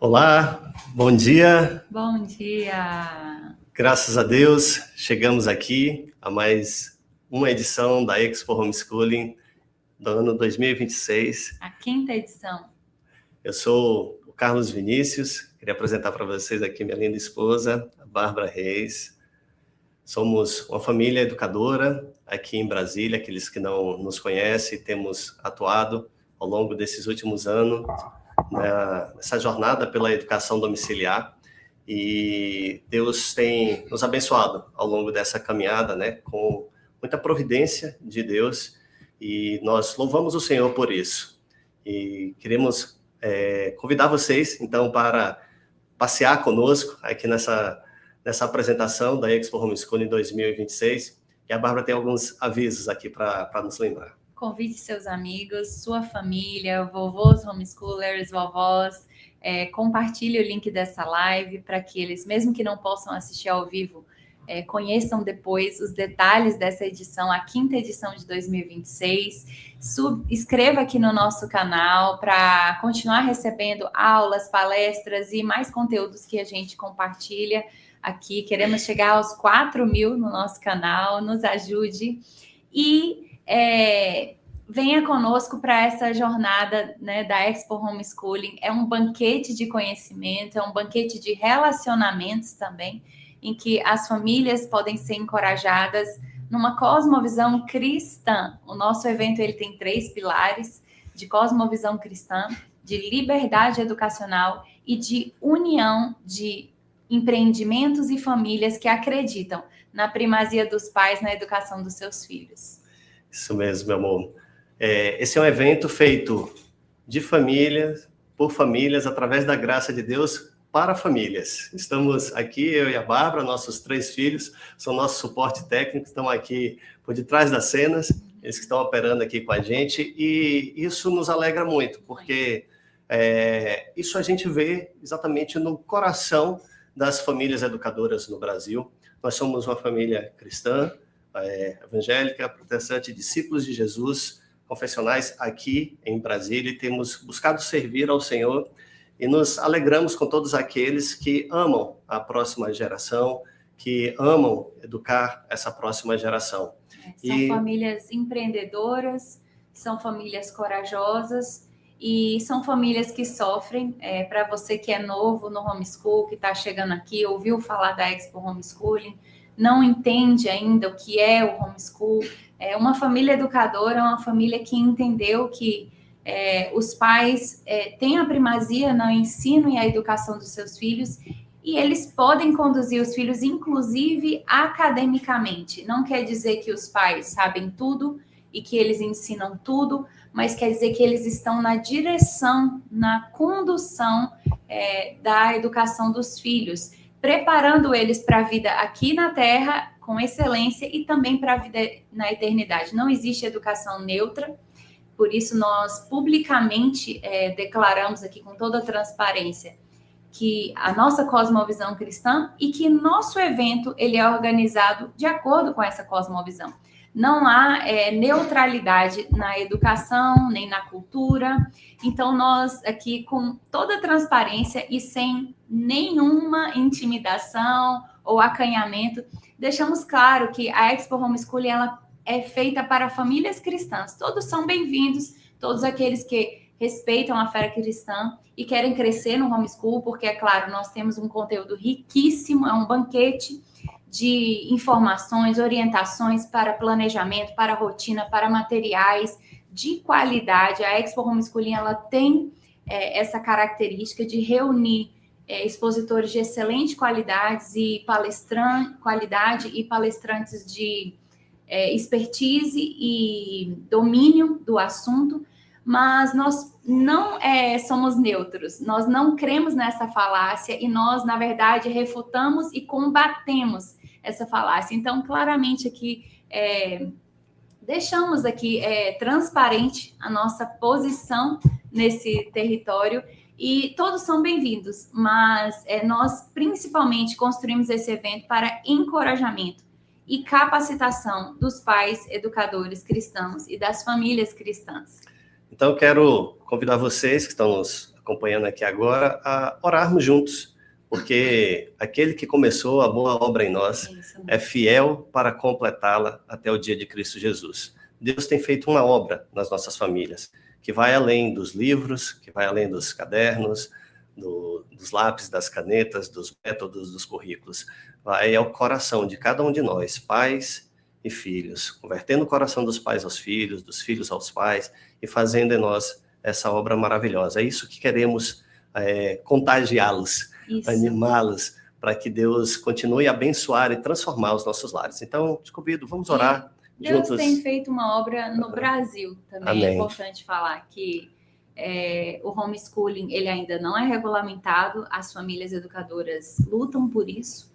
Olá, bom dia. Bom dia! Graças a Deus, chegamos aqui a mais uma edição da Expo Homeschooling do ano 2026. A quinta edição. Eu sou o Carlos Vinícius, queria apresentar para vocês aqui minha linda esposa, a Bárbara Reis. Somos uma família educadora aqui em Brasília. Aqueles que não nos conhecem, temos atuado ao longo desses últimos anos nessa jornada pela educação domiciliar, e Deus tem nos abençoado ao longo dessa caminhada, com muita providência de Deus, e nós louvamos o Senhor por isso. E queremos convidar vocês, então, para passear conosco aqui nessa apresentação da Expo Homeschooling 2026, e a Bárbara tem alguns avisos aqui para nos lembrar. Convide seus amigos, sua família, vovôs, homeschoolers, vovós, compartilhe o link dessa live para que eles, mesmo que não possam assistir ao vivo, conheçam depois os detalhes dessa edição, a quinta edição de 2026. Inscreva aqui no nosso canal para continuar recebendo aulas, palestras e mais conteúdos que a gente compartilha aqui. Queremos chegar aos 4.000 no nosso canal, nos ajude e venha conosco para essa jornada, da Expo Homeschooling. É um banquete de conhecimento, é um banquete de relacionamentos também, em que as famílias podem ser encorajadas numa cosmovisão cristã. O nosso evento ele tem 3 pilares de cosmovisão cristã, de liberdade educacional e de união de empreendimentos e famílias que acreditam na primazia dos pais na educação dos seus filhos. Isso mesmo, meu amor. Esse é um evento feito de famílias, por famílias, através da graça de Deus, para famílias. Estamos aqui, eu e a Bárbara, nossos 3 filhos, são nosso suporte técnico, estão aqui por detrás das cenas, eles que estão operando aqui com a gente, e isso nos alegra muito, porque isso a gente vê exatamente no coração das famílias educadoras no Brasil. Nós somos uma família cristã, evangélica, protestante, discípulos de Jesus, confessionais aqui em Brasília, e temos buscado servir ao Senhor e nos alegramos com todos aqueles que amam a próxima geração, que amam educar essa próxima geração. São famílias empreendedoras, são famílias corajosas e são famílias que sofrem. Para você que é novo no homeschool, que está chegando aqui, ouviu falar da Expo Homeschooling, não entende ainda o que é o homeschool, uma família educadora é uma família que entendeu que os pais têm a primazia no ensino e a educação dos seus filhos, e eles podem conduzir os filhos, inclusive academicamente. Não quer dizer que os pais sabem tudo e que eles ensinam tudo, mas quer dizer que eles estão na direção, na condução da educação dos filhos, preparando eles para a vida aqui na Terra com excelência e também para a vida na eternidade. Não existe educação neutra, por isso nós publicamente declaramos aqui com toda a transparência que a nossa cosmovisão cristã e que nosso evento ele é organizado de acordo com essa cosmovisão. Não há neutralidade na educação, nem na cultura. Então, nós aqui, com toda transparência e sem nenhuma intimidação ou acanhamento, deixamos claro que a Expo Homeschooling ela é feita para famílias cristãs. Todos são bem-vindos, todos aqueles que respeitam a fé cristã e querem crescer no homeschool, porque, é claro, nós temos um conteúdo riquíssimo, é um banquete de informações, orientações para planejamento, para rotina, para materiais de qualidade. A Expo Homeschooling ela tem essa característica de reunir expositores de excelente qualidade e palestrantes de expertise e domínio do assunto, mas nós não somos neutros, nós não cremos nessa falácia e nós, na verdade, refutamos e combatemos essa falácia. Então, claramente aqui, deixamos aqui transparente a nossa posição nesse território e todos são bem-vindos, mas nós principalmente construímos esse evento para encorajamento e capacitação dos pais educadores cristãos e das famílias cristãs. Então, eu quero convidar vocês que estão nos acompanhando aqui agora, a orarmos juntos, porque aquele que começou a boa obra em nós é fiel para completá-la até o dia de Cristo Jesus. Deus tem feito uma obra nas nossas famílias, que vai além dos livros, que vai além dos cadernos, dos lápis, das canetas, dos métodos, dos currículos. Vai ao coração de cada um de nós, pais e filhos, convertendo o coração dos pais aos filhos, dos filhos aos pais, e fazendo em nós essa obra maravilhosa. É isso que queremos contagiá-los, animá-los, para que Deus continue a abençoar e transformar os nossos lares. Então, te convido, vamos orar Deus juntos. tem feito uma obra no Brasil também. Amém. É importante falar que o homeschooling ele ainda não é regulamentado, as famílias educadoras lutam por isso,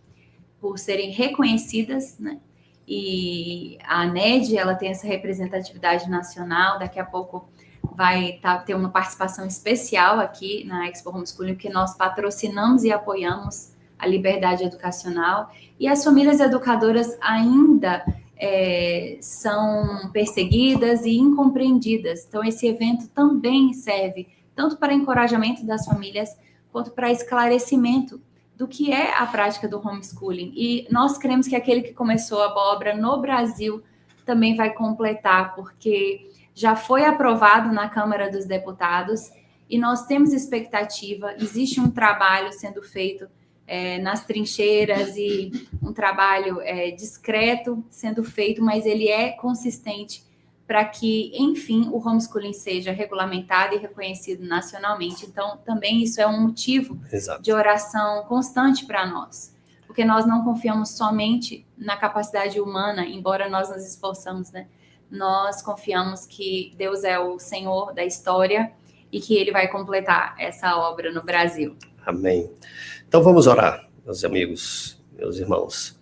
por serem reconhecidas, né? E a ANED, ela tem essa representatividade nacional, daqui a pouco vai ter uma participação especial aqui na Expo Homeschooling, porque nós patrocinamos e apoiamos a liberdade educacional, e as famílias educadoras ainda são perseguidas e incompreendidas. Então, esse evento também serve tanto para encorajamento das famílias, quanto para esclarecimento do que é a prática do homeschooling. E nós cremos que aquele que começou a obra no Brasil também vai completar, porque já foi aprovado na Câmara dos Deputados e nós temos expectativa, existe um trabalho sendo feito nas trincheiras e um trabalho discreto sendo feito, mas ele é consistente para que, enfim, o homeschooling seja regulamentado e reconhecido nacionalmente. Então, também isso é um motivo de oração constante para nós, porque nós não confiamos somente na capacidade humana, embora nós nos esforçamos, né? Nós confiamos que Deus é o Senhor da história e que Ele vai completar essa obra no Brasil. Amém. Então vamos orar, meus amigos, meus irmãos.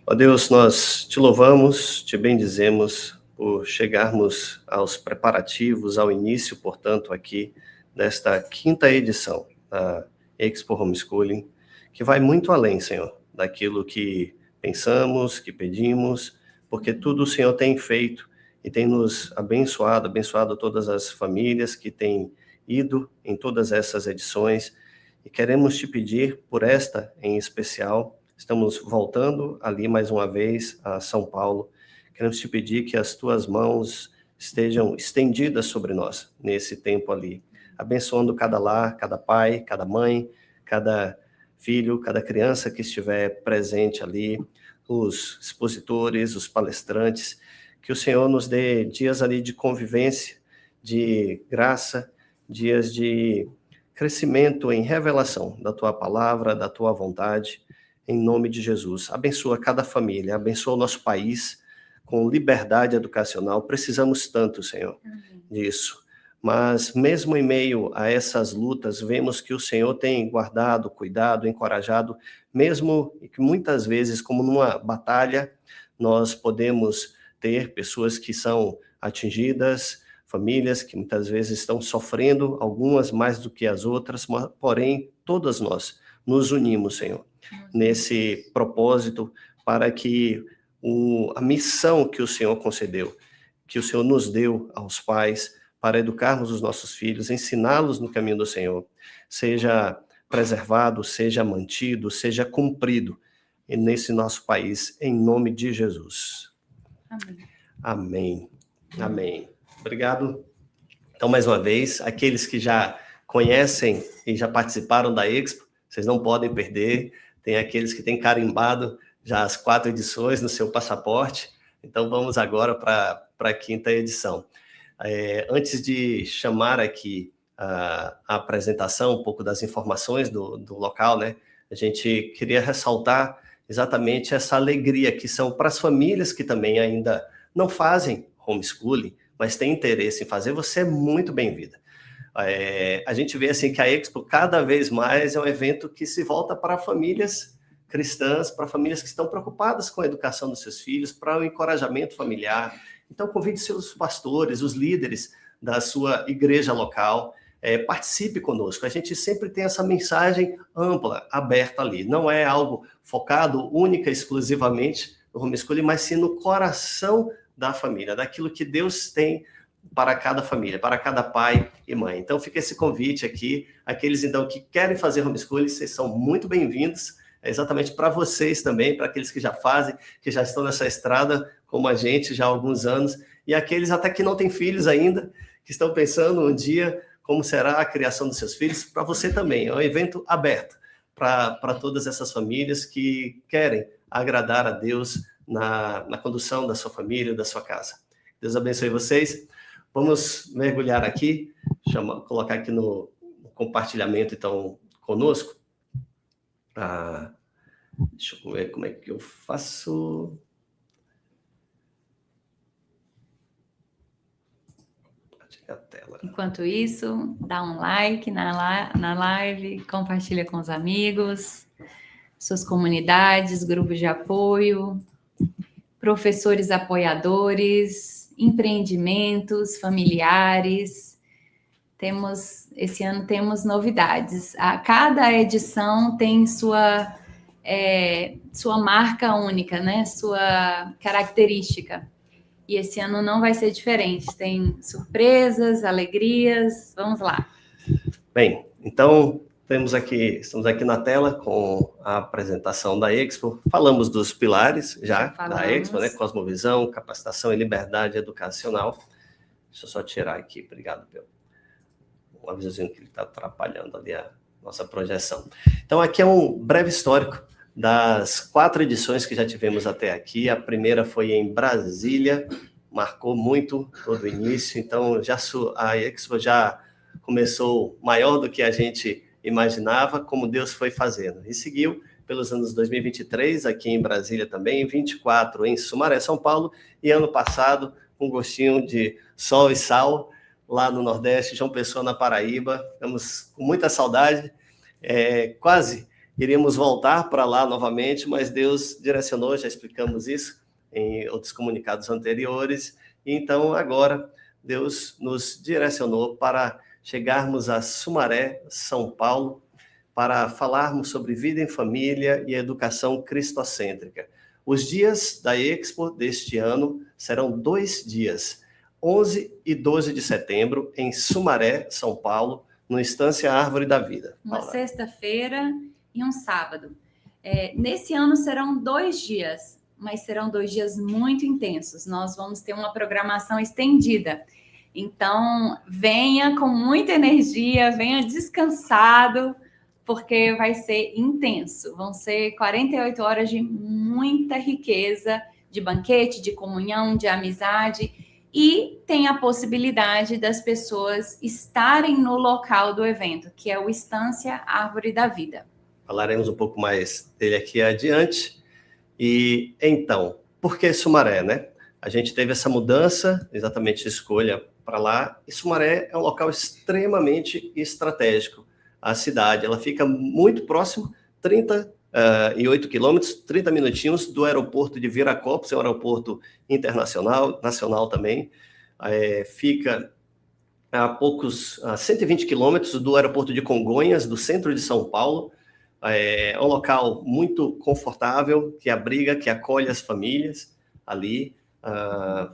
Ó Deus, nós te louvamos, te bendizemos por chegarmos aos preparativos, ao início, portanto, aqui desta 5ª edição da Expo Homeschooling, que vai muito além, Senhor, daquilo que pensamos, que pedimos, porque tudo o Senhor tem feito e tem nos abençoado todas as famílias que têm ido em todas essas edições, e queremos te pedir por esta em especial. Estamos voltando ali mais uma vez a São Paulo. Queremos te pedir que as tuas mãos estejam estendidas sobre nós nesse tempo ali, abençoando cada lar, cada pai, cada mãe, cada filho, cada criança que estiver presente ali, os expositores, os palestrantes, que o Senhor nos dê dias ali de convivência, de graça, dias de crescimento em revelação da tua palavra, da tua vontade, em nome de Jesus. Abençoa cada família, abençoa o nosso país com liberdade educacional. Precisamos tanto, Senhor, disso. Mas mesmo em meio a essas lutas, vemos que o Senhor tem guardado, cuidado, encorajado, mesmo que muitas vezes, como numa batalha, nós podemos ter pessoas que são atingidas, famílias que muitas vezes estão sofrendo, algumas mais do que as outras, porém, todas nós nos unimos, Senhor, nesse propósito para que a missão que o Senhor concedeu, que o Senhor nos deu aos pais, para educarmos os nossos filhos, ensiná-los no caminho do Senhor, seja preservado, seja mantido, seja cumprido nesse nosso país, em nome de Jesus. Amém. Amém. Amém. Obrigado. Então, mais uma vez, aqueles que já conhecem e já participaram da Expo, vocês não podem perder. Tem aqueles que têm carimbado já as 4 edições no seu passaporte. Então, vamos agora para a 5ª edição. Antes de chamar aqui a apresentação, um pouco das informações do local, né? A gente queria ressaltar exatamente essa alegria que são para as famílias que também ainda não fazem homeschooling, mas têm interesse em fazer. Você é muito bem-vinda. A gente vê assim que a Expo cada vez mais é um evento que se volta para famílias cristãs, para famílias que estão preocupadas com a educação dos seus filhos, para o encorajamento familiar. Então, convide seus pastores, os líderes da sua igreja local, participe conosco. A gente sempre tem essa mensagem ampla, aberta ali. Não é algo focado única, exclusivamente no homeschooling, mas sim no coração da família, daquilo que Deus tem para cada família, para cada pai e mãe. Então, fica esse convite aqui. Aqueles, então, que querem fazer homeschooling, vocês são muito bem-vindos. É exatamente para vocês também, para aqueles que já fazem, que já estão nessa estrada, como a gente, já há alguns anos. E aqueles até que não têm filhos ainda, que estão pensando um dia como será a criação dos seus filhos, para você também. É um evento aberto para todas essas famílias que querem agradar a Deus na condução da sua família, da sua casa. Deus abençoe vocês. Vamos mergulhar aqui, colocar aqui no compartilhamento, então, conosco. Deixa eu ver como é que eu faço. A tela. Enquanto isso, dá um like na live, compartilha com os amigos, suas comunidades, grupos de apoio, professores apoiadores, empreendimentos, familiares. Esse ano temos novidades. A cada edição tem sua marca única, né? Sua característica. E esse ano não vai ser diferente. Tem surpresas, alegrias. Vamos lá. Bem, então estamos aqui na tela com a apresentação da Expo. Falamos dos pilares já da Expo, né? Cosmovisão, capacitação e liberdade educacional. Deixa eu só tirar aqui, obrigado pelo um avisozinho que ele está atrapalhando ali a nossa projeção. Então, aqui é um breve histórico das 4 edições que já tivemos até aqui. A primeira foi em Brasília, marcou muito todo o início, então a Expo já começou maior do que a gente imaginava, como Deus foi fazendo. E seguiu pelos anos 2023, aqui em Brasília também, 24 em Sumaré, São Paulo, e ano passado, um gostinho de sol e sal, lá no Nordeste, João Pessoa, na Paraíba. Estamos com muita saudade, quase iríamos voltar para lá novamente, mas Deus direcionou, já explicamos isso em outros comunicados anteriores, e então agora Deus nos direcionou para chegarmos a Sumaré, São Paulo, para falarmos sobre vida em família e educação cristocêntrica. Os dias da Expo deste ano serão 2 dias, 11 e 12 de setembro, em Sumaré, São Paulo, no Estância Árvore da Vida. Uma sexta-feira e um sábado. Nesse ano serão 2 dias, mas serão 2 dias muito intensos. Nós vamos ter uma programação estendida. Então, venha com muita energia, venha descansado, porque vai ser intenso. Vão ser 48 horas de muita riqueza, de banquete, de comunhão, de amizade, e tem a possibilidade das pessoas estarem no local do evento, que é o Estância Árvore da Vida. Falaremos um pouco mais dele aqui adiante. E então, por que Sumaré, né? A gente teve essa mudança, exatamente de escolha para lá, e Sumaré é um local extremamente estratégico. A cidade, ela fica muito próximo, 38 quilômetros, 30 minutinhos do aeroporto de Viracopos, é um aeroporto internacional, nacional também, fica a 120 quilômetros do aeroporto de Congonhas, do centro de São Paulo. É um local muito confortável, que abriga, que acolhe as famílias ali.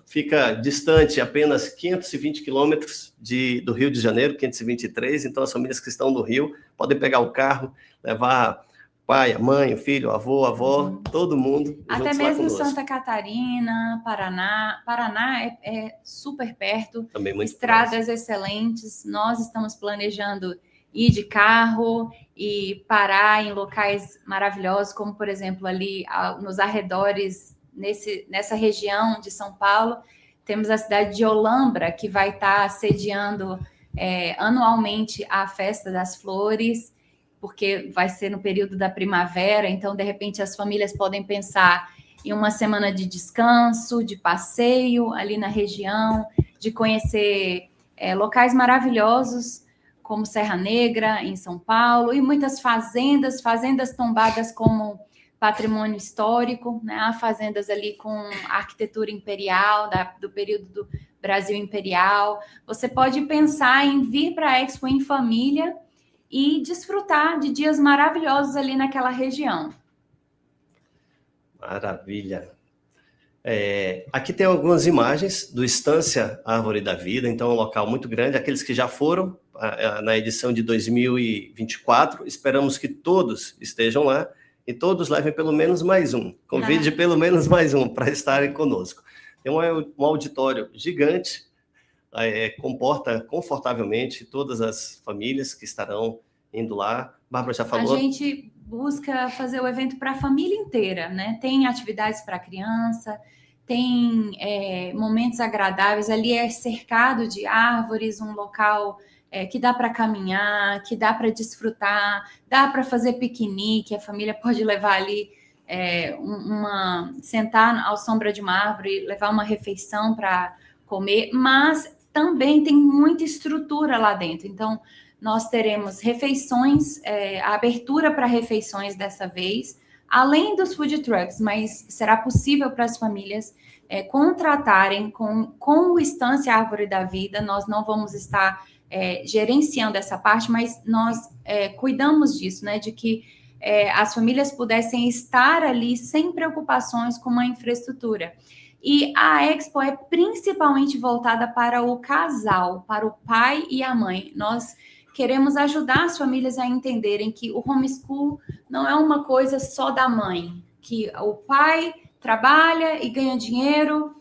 Fica distante apenas 520 quilômetros do Rio de Janeiro, 523, então as famílias que estão no Rio podem pegar o carro, levar pai, a mãe, o filho, o avô, a avó, todo mundo. Até mesmo Santa Catarina, Paraná é super perto, também muito estradas excelentes. Nós estamos planejando ir de carro e parar em locais maravilhosos, como, por exemplo, ali nos arredores, nessa região de São Paulo, temos a cidade de Olambra, que vai estar sediando anualmente a Festa das Flores, porque vai ser no período da primavera, então, de repente, as famílias podem pensar em uma semana de descanso, de passeio ali na região, de conhecer locais maravilhosos, como Serra Negra, em São Paulo, e muitas fazendas tombadas como patrimônio histórico, né? Há fazendas ali com arquitetura imperial, do período do Brasil Imperial. Você pode pensar em vir para a Expo em família e desfrutar de dias maravilhosos ali naquela região. Maravilha. Aqui tem algumas imagens do Estância Árvore da Vida, então é um local muito grande. Aqueles que já foram na edição de 2024, esperamos que todos estejam lá e todos levem pelo menos mais um. Convide pelo menos mais um para estarem conosco. Tem um auditório gigante, comporta confortavelmente todas as famílias que estarão indo lá. Bárbara já falou. A gente busca fazer o evento para a família inteira, né? Tem atividades para criança, tem momentos agradáveis. Ali é cercado de árvores, um local que dá para caminhar, que dá para desfrutar, dá para fazer piquenique, a família pode levar ali sentar à sombra de uma árvore, levar uma refeição para comer, mas também tem muita estrutura lá dentro. Então, nós teremos refeições, a abertura para refeições dessa vez, além dos food trucks, mas será possível para as famílias contratarem com o Estância Árvore da Vida. Nós não vamos estar gerenciando essa parte, mas nós cuidamos disso, né, de que as famílias pudessem estar ali sem preocupações com uma infraestrutura. E a Expo é principalmente voltada para o casal, para o pai e a mãe. Nós queremos ajudar as famílias a entenderem que o homeschool não é uma coisa só da mãe, que o pai trabalha e ganha dinheiro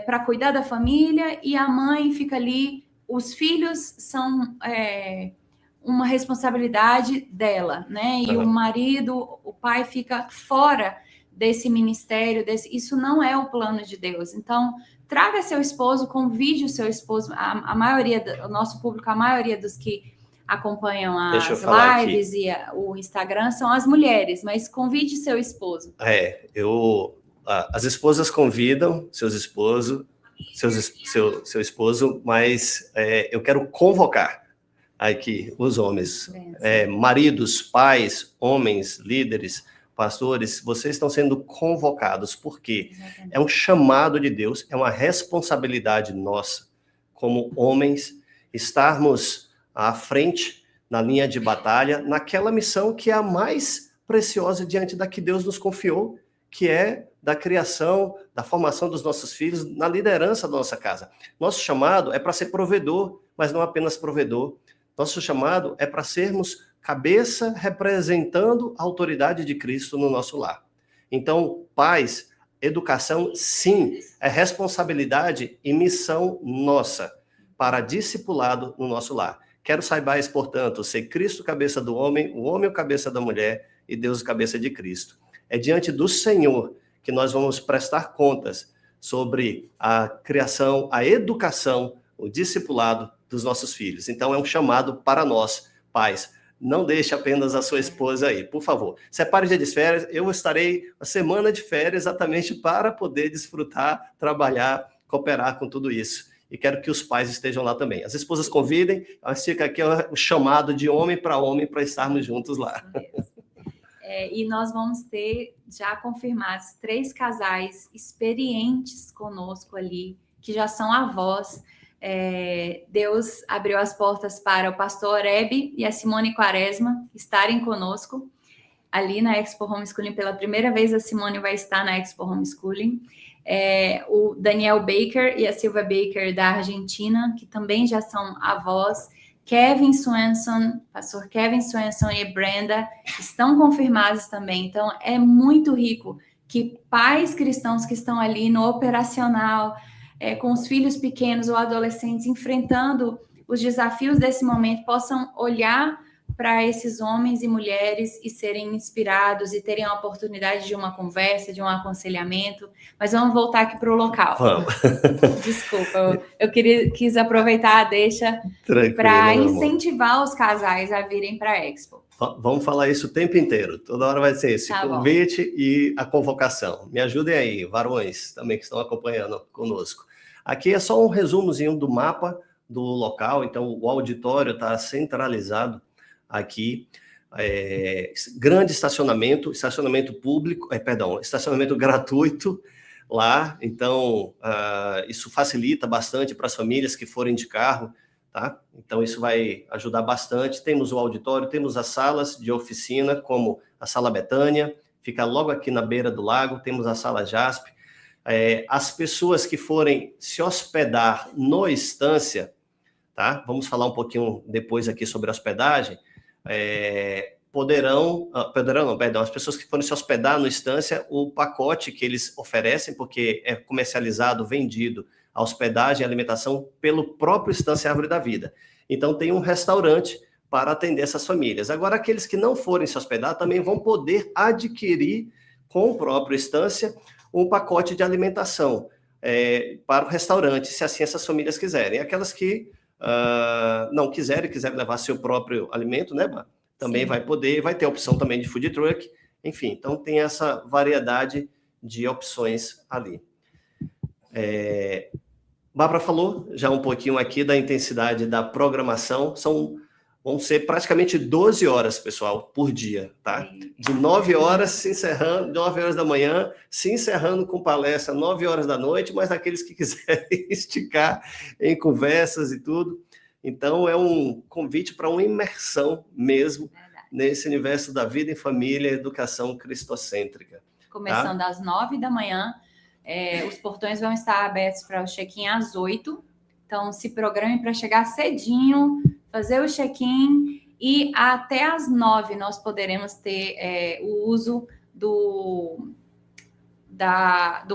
para cuidar da família e a mãe fica ali. Os filhos são uma responsabilidade dela, né? E o marido, o pai fica fora desse ministério, isso não é o plano de Deus. Então, traga seu esposo, convide o seu esposo. A maioria, o nosso público, a maioria dos que acompanham as lives e o Instagram são as mulheres, mas convide seu esposo. As esposas convidam seus esposos, seu esposo, mas eu quero convocar aqui os homens, maridos, pais, homens, líderes, pastores, vocês estão sendo convocados, porque é um chamado de Deus, é uma responsabilidade nossa, como homens, estarmos à frente, na linha de batalha, naquela missão que é a mais preciosa diante da que Deus nos confiou, que é da criação, da formação dos nossos filhos, na liderança da nossa casa. Nosso chamado é para ser provedor, mas não apenas provedor. Nosso chamado é para sermos cabeça representando a autoridade de Cristo no nosso lar. Então, pais, educação, sim, é responsabilidade e missão nossa para discipulado no nosso lar. Quero saibais, portanto, ser Cristo cabeça do homem, o homem o cabeça da mulher e Deus o cabeça de Cristo. É diante do Senhor que nós vamos prestar contas sobre a criação, a educação, o discipulado dos nossos filhos. Então, é um chamado para nós, pais. Não deixe apenas a sua esposa aí, por favor. Separe dia de férias. Eu estarei uma semana de férias exatamente para poder desfrutar, trabalhar, cooperar com tudo isso. E quero que os pais estejam lá também. As esposas convidem, mas fica aqui o chamado de homem para estarmos juntos lá. E nós vamos ter já confirmados 3 casais experientes conosco ali, que já são avós. Deus abriu as portas para o pastor Oreb e a Simone Quaresma estarem conosco ali na Expo Homeschooling. Pela primeira vez a Simone vai estar na Expo Homeschooling. O Daniel Baker e a Silvia Baker da Argentina, que também já são avós. Kevin Swenson, pastor Kevin Swenson e Brenda estão confirmados também. Então, é muito rico que pais cristãos que estão ali no operacional, com os filhos pequenos ou adolescentes, enfrentando os desafios desse momento, possam olhar para esses homens e mulheres e serem inspirados e terem a oportunidade de uma conversa, de um aconselhamento. Mas vamos voltar aqui para o local. Vamos. Desculpa, eu quis aproveitar a deixa para incentivar os casais a virem para a Expo. Vamos falar isso o tempo inteiro. Toda hora vai ser esse convite e a convocação. Me ajudem aí, varões também que estão acompanhando conosco. Aqui é só um resumozinho do mapa do local. Então, o auditório está centralizado aqui. Grande estacionamento público, estacionamento gratuito lá. Então, isso facilita bastante para as famílias que forem de carro. Tá? Então, isso vai ajudar bastante. Temos o auditório, temos as salas de oficina, como a Sala Betânia, fica logo aqui na beira do lago. Temos a Sala Jaspe, As pessoas que forem se hospedar no Estância, tá? Vamos falar um pouquinho depois aqui sobre hospedagem, as pessoas que forem se hospedar no Estância, o pacote que eles oferecem, porque é comercializado, vendido, a hospedagem e alimentação pelo próprio Estância Árvore da Vida. Então, tem um restaurante para atender essas famílias. Agora, aqueles que não forem se hospedar também vão poder adquirir com o próprio Estância um pacote de alimentação para o restaurante, se assim essas famílias quiserem. Aquelas que não quiserem levar seu próprio alimento, né, Bá? Também Sim. Vai ter a opção também de food truck, enfim, então tem essa variedade de opções ali. Bárbara falou já um pouquinho aqui da intensidade da programação, vão ser praticamente 12 horas, pessoal, por dia, tá? De 9 horas se encerrando, 9 horas da manhã, se encerrando com palestra 9 horas da noite, mas aqueles que quiserem esticar em conversas e tudo. Então, é um convite para uma imersão mesmo nesse universo da vida em família e educação cristocêntrica. Começando às 9 da manhã, os portões vão estar abertos para o check-in às 8. Então, se programem para chegar cedinho, fazer o check-in e até às 9 nós poderemos ter o uso do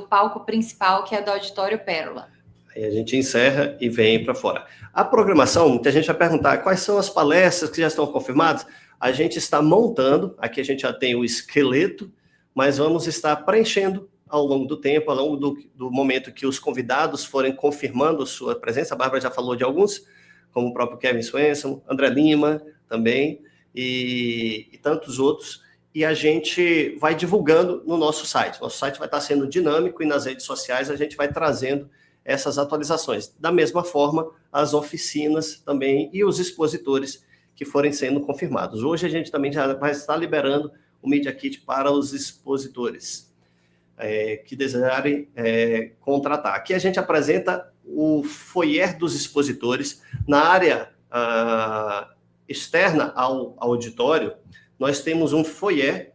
palco principal, que é do Auditório Pérola. Aí a gente encerra e vem para fora. A programação, muita gente vai perguntar quais são as palestras que já estão confirmadas. A gente está montando, aqui a gente já tem o esqueleto, mas vamos estar preenchendo ao longo do tempo, ao longo do momento que os convidados forem confirmando sua presença. A Bárbara já falou de alguns, como o próprio Kevin Swenson, André Lima também, e tantos outros. E a gente vai divulgando no nosso site. Nosso site vai estar sendo dinâmico e nas redes sociais a gente vai trazendo essas atualizações. Da mesma forma, as oficinas também e os expositores que forem sendo confirmados. Hoje a gente também já vai estar liberando o Media Kit para os expositores que desejarem contratar. Aqui a gente apresenta o foyer dos expositores. Na área externa ao auditório, nós temos um foyer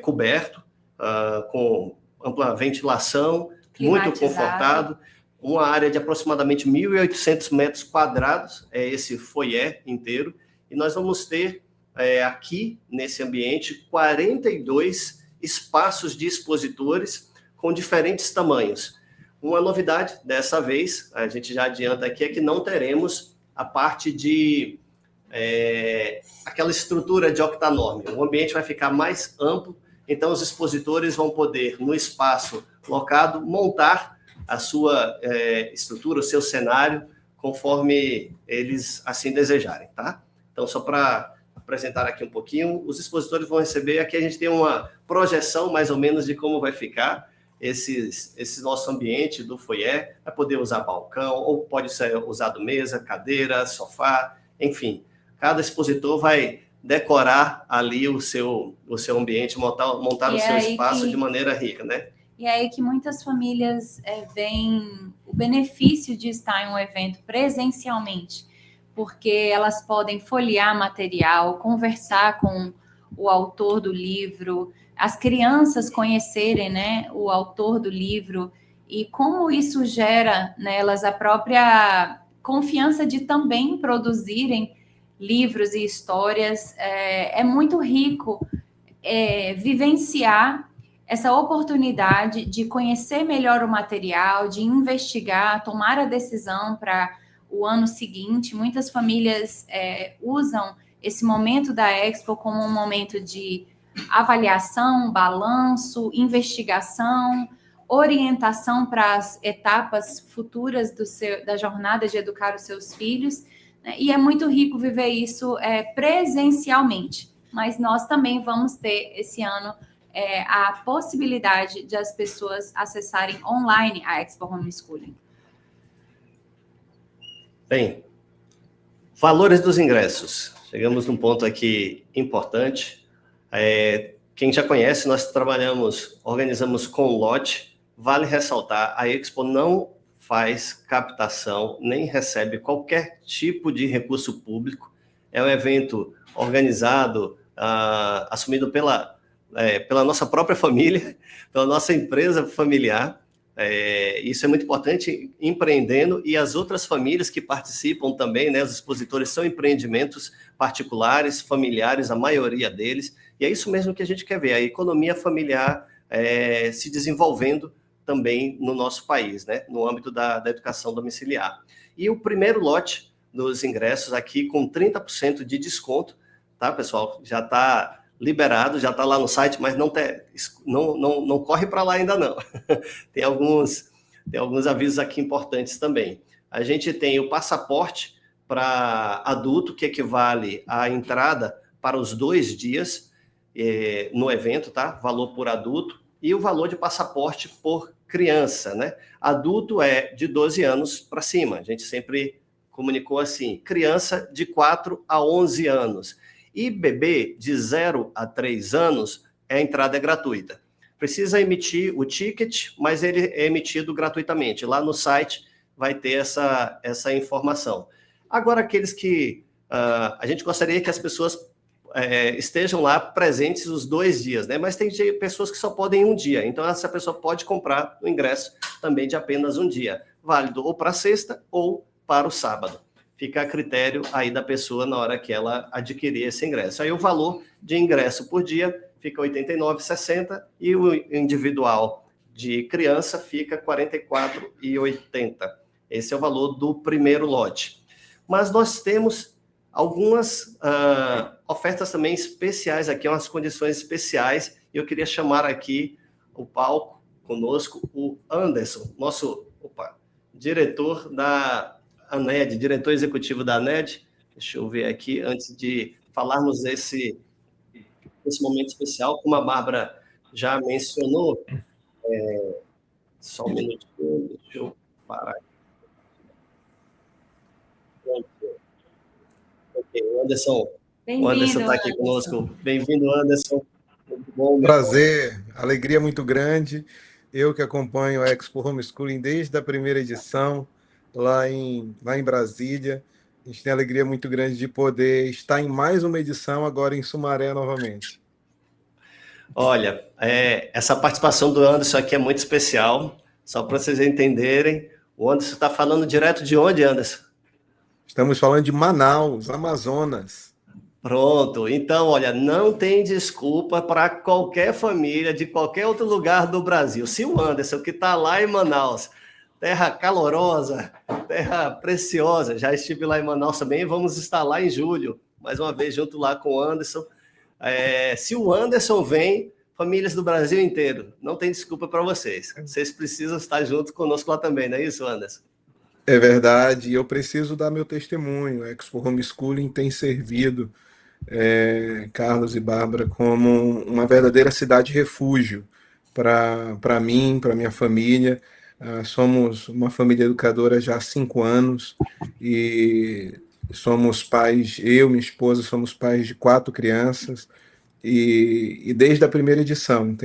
coberto, com ampla ventilação, muito confortado, uma área de aproximadamente 1.800 metros quadrados, esse foyer inteiro, e nós vamos ter aqui, nesse ambiente, 42 espaços de expositores com diferentes tamanhos. Uma novidade dessa vez, a gente já adianta aqui, é que não teremos a parte de aquela estrutura de octanorme. O ambiente vai ficar mais amplo, então os expositores vão poder, no espaço locado, montar a sua estrutura, o seu cenário, conforme eles assim desejarem, tá? Então, só para apresentar aqui um pouquinho, os expositores vão receber, aqui a gente tem uma projeção mais ou menos de como vai ficar esse nosso ambiente do foyer, vai poder usar balcão, ou pode ser usado mesa, cadeira, sofá, enfim, cada expositor vai decorar ali o seu ambiente, montar o seu espaço de maneira rica, né? E é aí que muitas famílias veem o benefício de estar em um evento presencialmente, porque elas podem folhear material, conversar com o autor do livro, as crianças conhecerem, né, o autor do livro, e como isso gera nelas a própria confiança de também produzirem livros e histórias. É muito rico vivenciar essa oportunidade de conhecer melhor o material, de investigar, tomar a decisão para o ano seguinte. Muitas famílias usam esse momento da Expo como um momento de avaliação, balanço, investigação, orientação para as etapas futuras da jornada de educar os seus filhos, né? E é muito rico viver isso presencialmente, mas nós também vamos ter esse ano a possibilidade de as pessoas acessarem online a Expo Homeschooling. Bem, valores dos ingressos. Chegamos num ponto aqui importante. Quem já conhece, nós organizamos com lote. Vale ressaltar, a Expo não faz captação, nem recebe qualquer tipo de recurso público. É um evento organizado, assumido pela nossa própria família, pela nossa empresa familiar. Isso é muito importante, empreendendo, e as outras famílias que participam também, né, os expositores são empreendimentos particulares, familiares, a maioria deles, e é isso mesmo que a gente quer ver, a economia familiar se desenvolvendo também no nosso país, né, no âmbito da educação domiciliar. E o primeiro lote dos ingressos aqui com 30% de desconto, tá, pessoal? Já está liberado, já está lá no site, mas não corre para lá ainda não. Tem alguns avisos aqui importantes também. A gente tem o passaporte para adulto, que equivale à entrada para os 2 dias no evento, tá? Valor por adulto, e o valor de passaporte por criança, né? Adulto é de 12 anos para cima, a gente sempre comunicou assim, criança de 4 a 11 anos, e bebê de 0 a 3 anos, a entrada é gratuita. Precisa emitir o ticket, mas ele é emitido gratuitamente. Lá no site vai ter essa informação. Agora, aqueles que a gente gostaria que as pessoas estejam lá presentes os 2 dias, né? Mas tem pessoas que só podem 1 dia, então essa pessoa pode comprar o ingresso também de apenas 1 dia, válido ou para sexta ou para o sábado. Fica a critério aí da pessoa na hora que ela adquirir esse ingresso. Aí o valor de ingresso por dia fica R$ 89,60 e o individual de criança fica R$ 44,80. Esse é o valor do primeiro lote. Mas nós temos algumas ofertas também especiais aqui, umas condições especiais, e eu queria chamar aqui o palco conosco, o Anderson, nosso diretor da ANED, diretor executivo da ANED. Deixa eu ver aqui, antes de falarmos desse momento especial, como a Bárbara já mencionou, só um minutinho, deixa eu parar aqui. O Anderson está aqui conosco. Bem-vindo, Anderson. Muito bom. Prazer, alegria muito grande. Eu que acompanho a Expo Homeschooling desde a primeira edição, lá em Brasília. A gente tem alegria muito grande de poder estar em mais uma edição, agora em Sumaré novamente. Olha, essa participação do Anderson aqui é muito especial, só para vocês entenderem. O Anderson está falando direto de onde, Anderson? Estamos falando de Manaus, Amazonas. Pronto, então, olha, não tem desculpa para qualquer família de qualquer outro lugar do Brasil. Se o Anderson, que está lá em Manaus, terra calorosa, terra preciosa, já estive lá em Manaus também, vamos estar lá em julho, mais uma vez junto lá com o Anderson. Se o Anderson vem, famílias do Brasil inteiro, não tem desculpa para vocês. Vocês precisam estar junto conosco lá também, não é isso, Anderson? É verdade, eu preciso dar meu testemunho. A Expo Homeschooling tem servido, Carlos e Bárbara, como uma verdadeira cidade refúgio para mim, para minha família. Somos uma família educadora já há 5 anos e somos pais, eu e minha esposa somos pais de 4 crianças e desde a primeira edição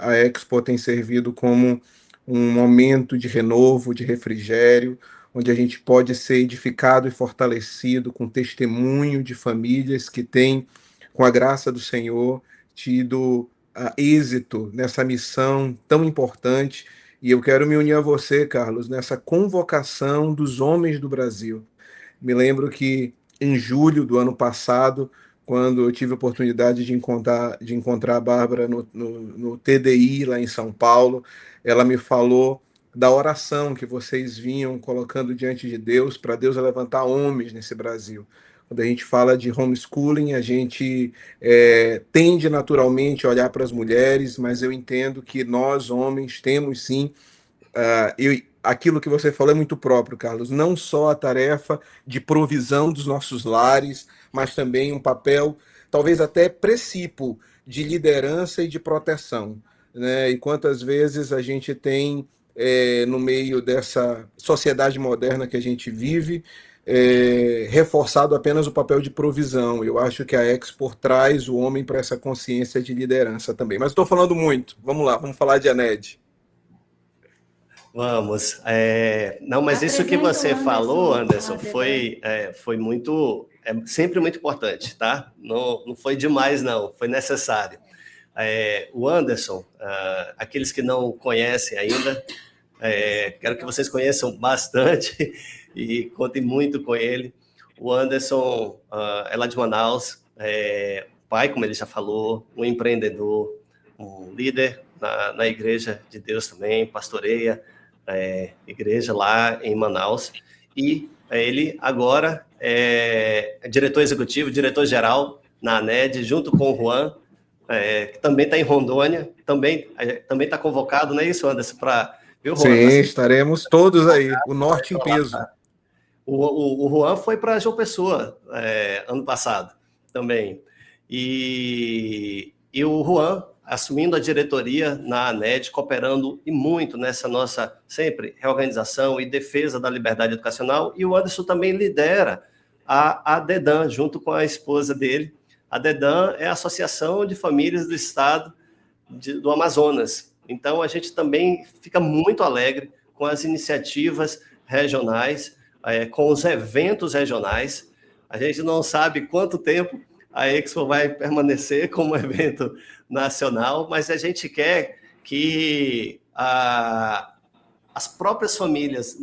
a Expo tem servido como um momento de renovo, de refrigério, onde a gente pode ser edificado e fortalecido com testemunho de famílias que têm, com a graça do Senhor, tido êxito nessa missão tão importante. E eu quero me unir a você, Carlos, nessa convocação dos homens do Brasil. Me lembro que em julho do ano passado, quando eu tive a oportunidade de encontrar a Bárbara no TDI, lá em São Paulo, ela me falou da oração que vocês vinham colocando diante de Deus, para Deus levantar homens nesse Brasil. Quando a gente fala de homeschooling, a gente tende naturalmente a olhar para as mulheres, mas eu entendo que nós, homens, temos sim, aquilo que você falou é muito próprio, Carlos, não só a tarefa de provisão dos nossos lares, mas também um papel, talvez até precípuo, de liderança e de proteção, né? E quantas vezes a gente tem, no meio dessa sociedade moderna que a gente vive, reforçado apenas o papel de provisão. Eu acho que a Expo traz o homem para essa consciência de liderança também. Mas estou falando muito. Vamos lá, vamos falar de ANED. Vamos. Não, mas isso que você falou, Anderson, foi muito, sempre muito importante, tá? Não foi demais, não, foi necessário. O Anderson, aqueles que não conhecem ainda, quero que vocês conheçam bastante e contem muito com ele. O Anderson é lá de Manaus, pai, como ele já falou, um empreendedor, um líder na Igreja de Deus também, pastoreia igreja lá em Manaus, e ele agora é diretor executivo, diretor-geral na ANED, junto com o Juan, que também está em Rondônia, também está convocado, não é isso, Anderson? Viu, Juan? Sim, estaremos todos aí, o norte em peso. O Juan foi para João Pessoa ano passado também. E o Juan assumindo a diretoria na ANED, cooperando e muito nessa nossa, sempre, reorganização e defesa da liberdade educacional. E o Anderson também lidera a ADEDAN, junto com a esposa dele. A ADEDAN é a Associação de Famílias do Estado do Amazonas. Então, a gente também fica muito alegre com as iniciativas regionais, com os eventos regionais. A gente não sabe quanto tempo a Expo vai permanecer como evento nacional, mas a gente quer que as próprias famílias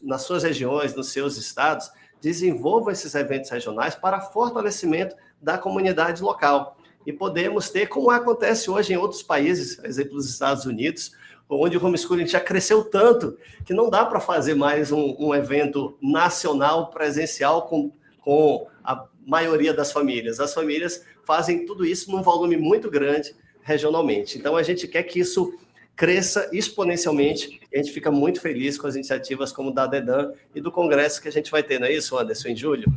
nas suas regiões, nos seus estados, desenvolvam esses eventos regionais para fortalecimento da comunidade local. E podemos ter, como acontece hoje em outros países, por exemplo, os Estados Unidos, onde o homeschooling já cresceu tanto que não dá para fazer mais um evento nacional presencial com a maioria das famílias. As famílias fazem tudo isso num volume muito grande regionalmente. Então, a gente quer que isso cresça exponencialmente e a gente fica muito feliz com as iniciativas como da ADEDAN e do congresso que a gente vai ter, não é isso, Anderson, em julho?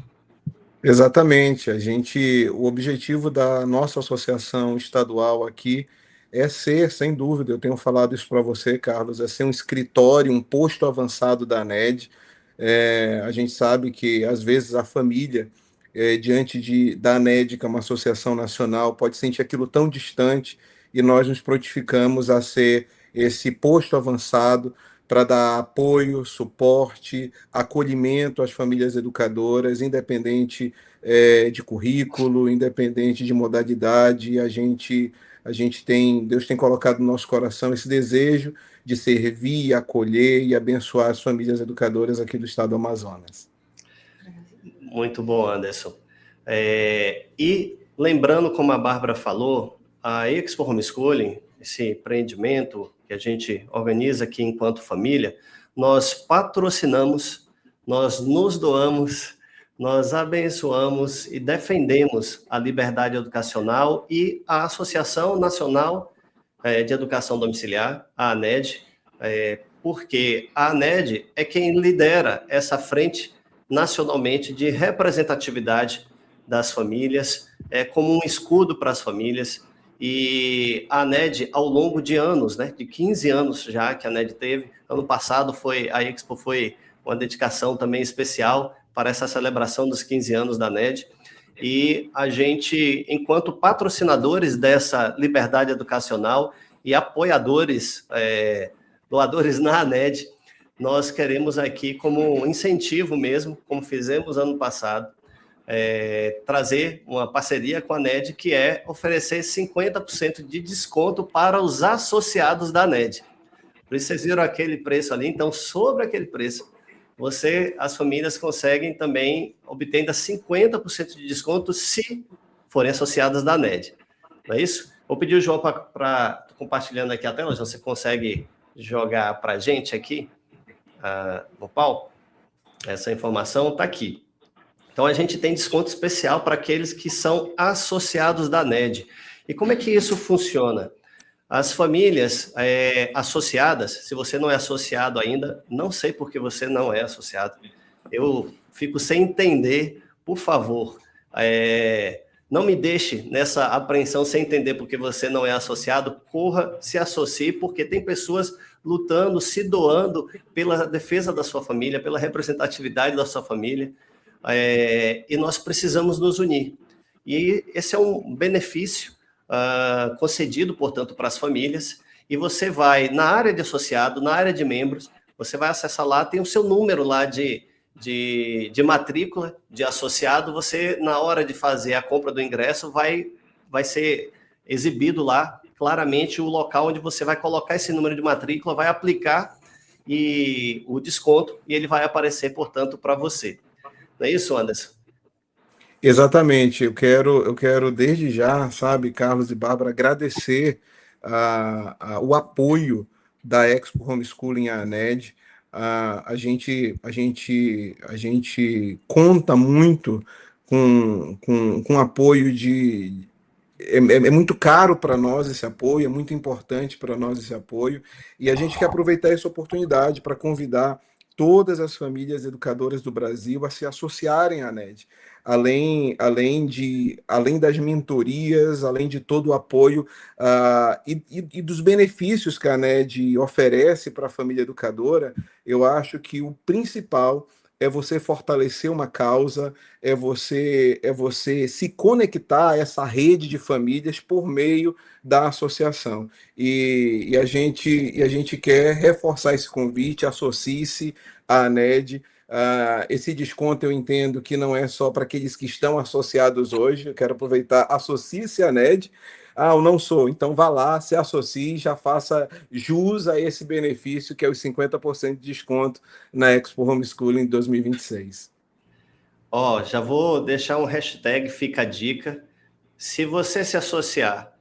Exatamente. O objetivo da nossa associação estadual aqui é ser, sem dúvida, eu tenho falado isso para você, Carlos, é ser um escritório, um posto avançado da ANED. A gente sabe que, às vezes, a família, diante da ANED, que é uma associação nacional, pode sentir aquilo tão distante, e nós nos prontificamos a ser esse posto avançado para dar apoio, suporte, acolhimento às famílias educadoras, independente de currículo, independente de modalidade. Deus tem colocado no nosso coração esse desejo de servir, acolher e abençoar as famílias educadoras aqui do estado do Amazonas. Muito bom, Anderson. E lembrando, como a Bárbara falou, a Expo Homeschooling, esse empreendimento que a gente organiza aqui enquanto família, nós patrocinamos, nós nos doamos, nós abençoamos e defendemos a liberdade educacional e a Associação Nacional de Educação Domiciliar, a ANED, porque a ANED é quem lidera essa frente nacionalmente de representatividade das famílias, como um escudo para as famílias. E a ANED, ao longo de anos, de 15 anos já que a ANED teve, ano passado a Expo foi uma dedicação também especial para essa celebração dos 15 anos da ANED, e a gente, enquanto patrocinadores dessa liberdade educacional e apoiadores, doadores na ANED, nós queremos aqui, como um incentivo mesmo, como fizemos ano passado, trazer uma parceria com a ANED, que é oferecer 50% de desconto para os associados da ANED. Por isso, vocês viram aquele preço ali, então, sobre aquele preço, as famílias conseguem também obter ainda 50% de desconto se forem associadas da ANED. Não é isso? Vou pedir o João para compartilhando aqui a tela, João, você consegue jogar para a gente aqui, no palco? Essa informação está aqui. Então, a gente tem desconto especial para aqueles que são associados da ANED. E como é que isso funciona? As famílias associadas, se você não é associado ainda, não sei por que você não é associado. Eu fico sem entender, por favor. Não me deixe nessa apreensão sem entender por que você não é associado. Corra, se associe, porque tem pessoas lutando, se doando pela defesa da sua família, pela representatividade da sua família. E nós precisamos nos unir. E esse é um benefício concedido, portanto, para as famílias, e você vai na área de associado, na área de membros, você vai acessar lá, tem o seu número lá de matrícula de associado, você, na hora de fazer a compra do ingresso, vai ser exibido lá claramente o local onde você vai colocar esse número de matrícula, vai aplicar e o desconto, e ele vai aparecer, portanto, para você. Não é isso, Anderson? Exatamente. Eu quero desde já, sabe, Carlos e Bárbara, agradecer o apoio da Expo Homeschooling à ANED. A gente conta muito com apoio de. É muito caro para nós esse apoio, é muito importante para nós esse apoio, e a gente quer aproveitar essa oportunidade para convidar todas as famílias educadoras do Brasil a se associarem à ANED. Além das mentorias, além de todo o apoio e dos benefícios que a ANED oferece para a família educadora, eu acho que o principal é você fortalecer uma causa, é você se conectar a essa rede de famílias por meio da associação. E a gente quer reforçar esse convite, associe-se à ANED. Esse desconto eu entendo que não é só para aqueles que estão associados hoje, eu quero aproveitar, associe-se à ANED. Eu não sou, então vá lá, se associe, já faça jus a esse benefício, que é os 50% de desconto na Expo Homeschooling 2026. Já vou deixar um hashtag, fica a dica. Se você se associar,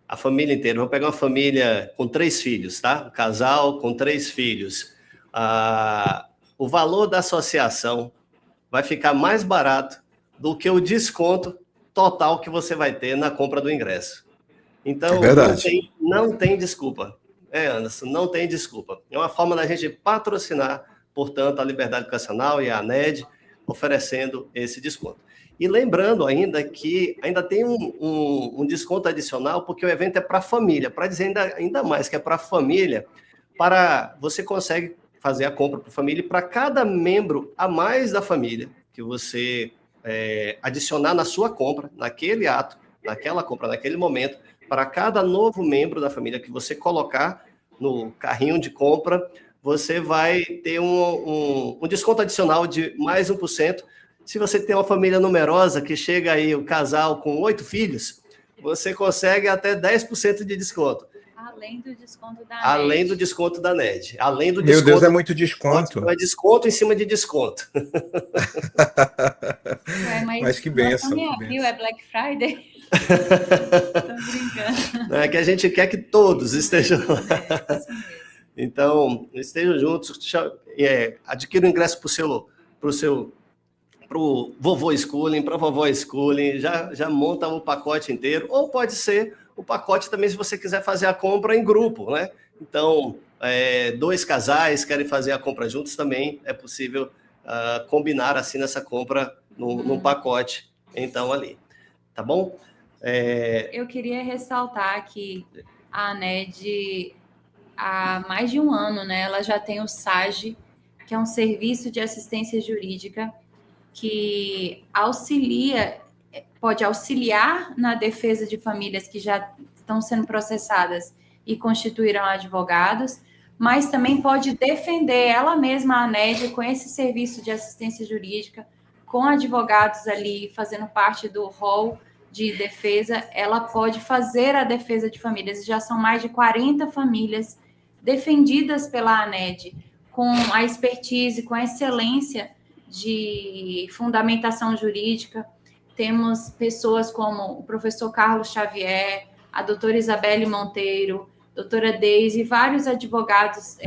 a família inteira, vou pegar uma família com 3 filhos, tá? Um casal com 3 filhos. O valor da associação vai ficar mais barato do que o desconto total que você vai ter na compra do ingresso. Então, não tem desculpa. Anderson, não tem desculpa. É uma forma da gente patrocinar, portanto, a Liberdade Educacional e a ANED, oferecendo esse desconto. E lembrando ainda que ainda tem um desconto adicional, porque o evento é para a família, para dizer ainda mais que é para a família, você consegue fazer a compra para a família, e para cada membro a mais da família que você adicionar na sua compra, naquele ato, naquela compra, naquele momento, para cada novo membro da família que você colocar no carrinho de compra, você vai ter um desconto adicional de mais 1%. Se você tem uma família numerosa, que chega aí o casal com 8 filhos, você consegue até 10% de desconto. Além do desconto da Além ANED. do desconto da ANED. Além do Meu desconto, Deus, é muito desconto. É desconto em cima de desconto. Mas que nós bênção. estamos em abril, é Black Friday? Tô brincando. É que a gente quer que todos estejam lá. Então, estejam juntos, adquira o ingresso para o vovô Schooling, para a vovó Schooling, já monta o pacote inteiro, ou pode ser o pacote também se você quiser fazer a compra em grupo, né? Então, 2 casais querem fazer a compra juntos, também é possível combinar assim nessa compra num pacote, então, ali. Tá bom? Eu queria ressaltar que a ANED, há mais de um ano, né, ela já tem o SAGE, que é um serviço de assistência jurídica que pode auxiliar na defesa de famílias que já estão sendo processadas e constituíram advogados, mas também pode defender ela mesma, a ANED, com esse serviço de assistência jurídica, com advogados ali fazendo parte do rol de defesa, ela pode fazer a defesa de famílias. Já são mais de 40 famílias defendidas pela ANED, com a expertise, com a excelência de fundamentação jurídica. Temos pessoas como o professor Carlos Xavier, a doutora Isabelle Monteiro, doutora Deise, vários advogados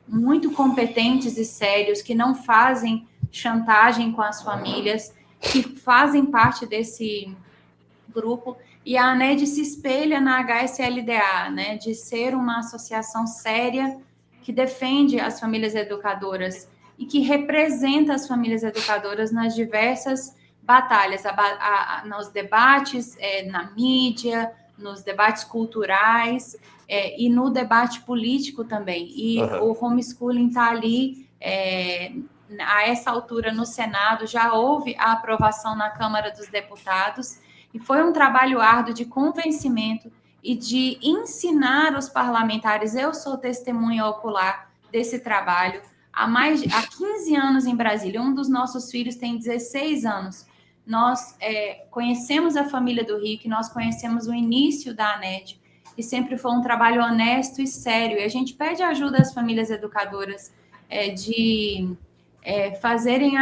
muito competentes e sérios, que não fazem chantagem com as famílias, que fazem parte desse grupo, e a ANED se espelha na HSLDA, né, de ser uma associação séria que defende as famílias educadoras e que representa as famílias educadoras nas diversas batalhas, nos debates na mídia, nos debates culturais e no debate político também. E o homeschooling está ali, a essa altura no Senado, já houve a aprovação na Câmara dos Deputados, e foi um trabalho árduo de convencimento e de ensinar os parlamentares. Eu sou testemunha ocular desse trabalho há 15 anos em Brasília. Um dos nossos filhos tem 16 anos. nós conhecemos a família do Rick, nós conhecemos o início da ANED, e sempre foi um trabalho honesto e sério. E a gente pede ajuda às famílias educadoras de fazerem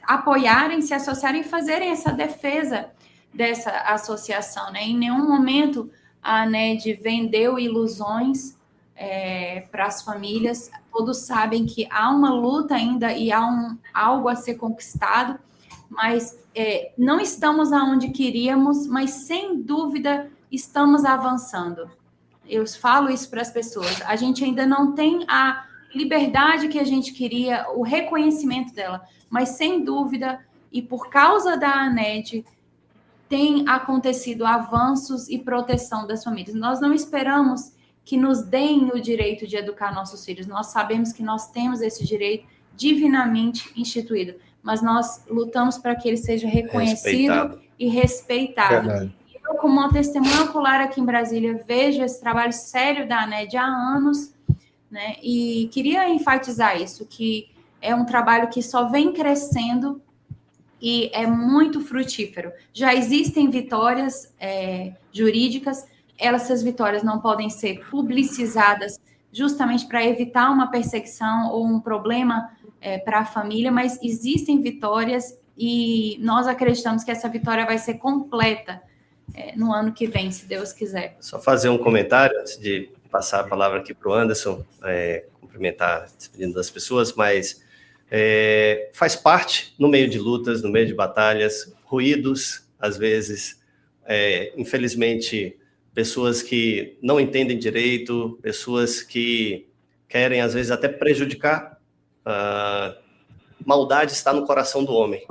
apoiarem, se associarem e fazerem essa defesa dessa associação, né? Em nenhum momento a ANED vendeu ilusões para as famílias. Todos sabem que há uma luta ainda e há algo a ser conquistado, mas não estamos aonde queríamos, mas sem dúvida estamos avançando. Eu falo isso para as pessoas. A gente ainda não tem a liberdade que a gente queria, o reconhecimento dela, mas sem dúvida, e por causa da ANED, tem acontecido avanços e proteção das famílias. Nós não esperamos que nos deem o direito de educar nossos filhos. Nós sabemos que nós temos esse direito divinamente instituído, mas nós lutamos para que ele seja reconhecido e respeitado. Verdade. Eu, como uma testemunha ocular aqui em Brasília, vejo esse trabalho sério da ANED há anos, né? E queria enfatizar isso, que é um trabalho que só vem crescendo e é muito frutífero. Já existem vitórias jurídicas, essas vitórias não podem ser publicizadas justamente para evitar uma perseguição ou um problema para a família, mas existem vitórias e nós acreditamos que essa vitória vai ser completa no ano que vem, se Deus quiser. Só fazer um comentário antes de passar a palavra aqui para o Anderson, cumprimentar, despedindo das pessoas, mas faz parte no meio de lutas, no meio de batalhas, ruídos, às vezes, infelizmente, pessoas que não entendem direito, pessoas que querem, às vezes, até prejudicar. Maldade está no coração do homem.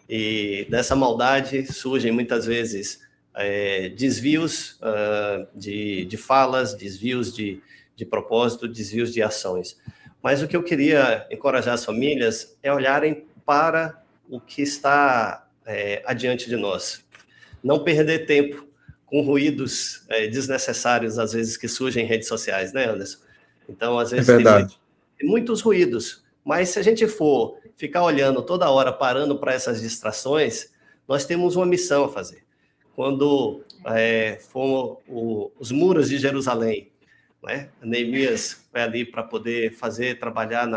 E dessa maldade surgem, muitas vezes, desvios de falas, desvios de propósito, desvios de ações. Mas o que eu queria encorajar as famílias é olharem para o que está adiante de nós. Não perder tempo com ruídos desnecessários, às vezes, que surgem em redes sociais, né, Anderson? Então, às vezes, tem muitos ruídos, mas se a gente for ficar olhando toda hora, parando para essas distrações, nós temos uma missão a fazer. Quando foram os muros de Jerusalém, né? Neemias foi ali para poder trabalhar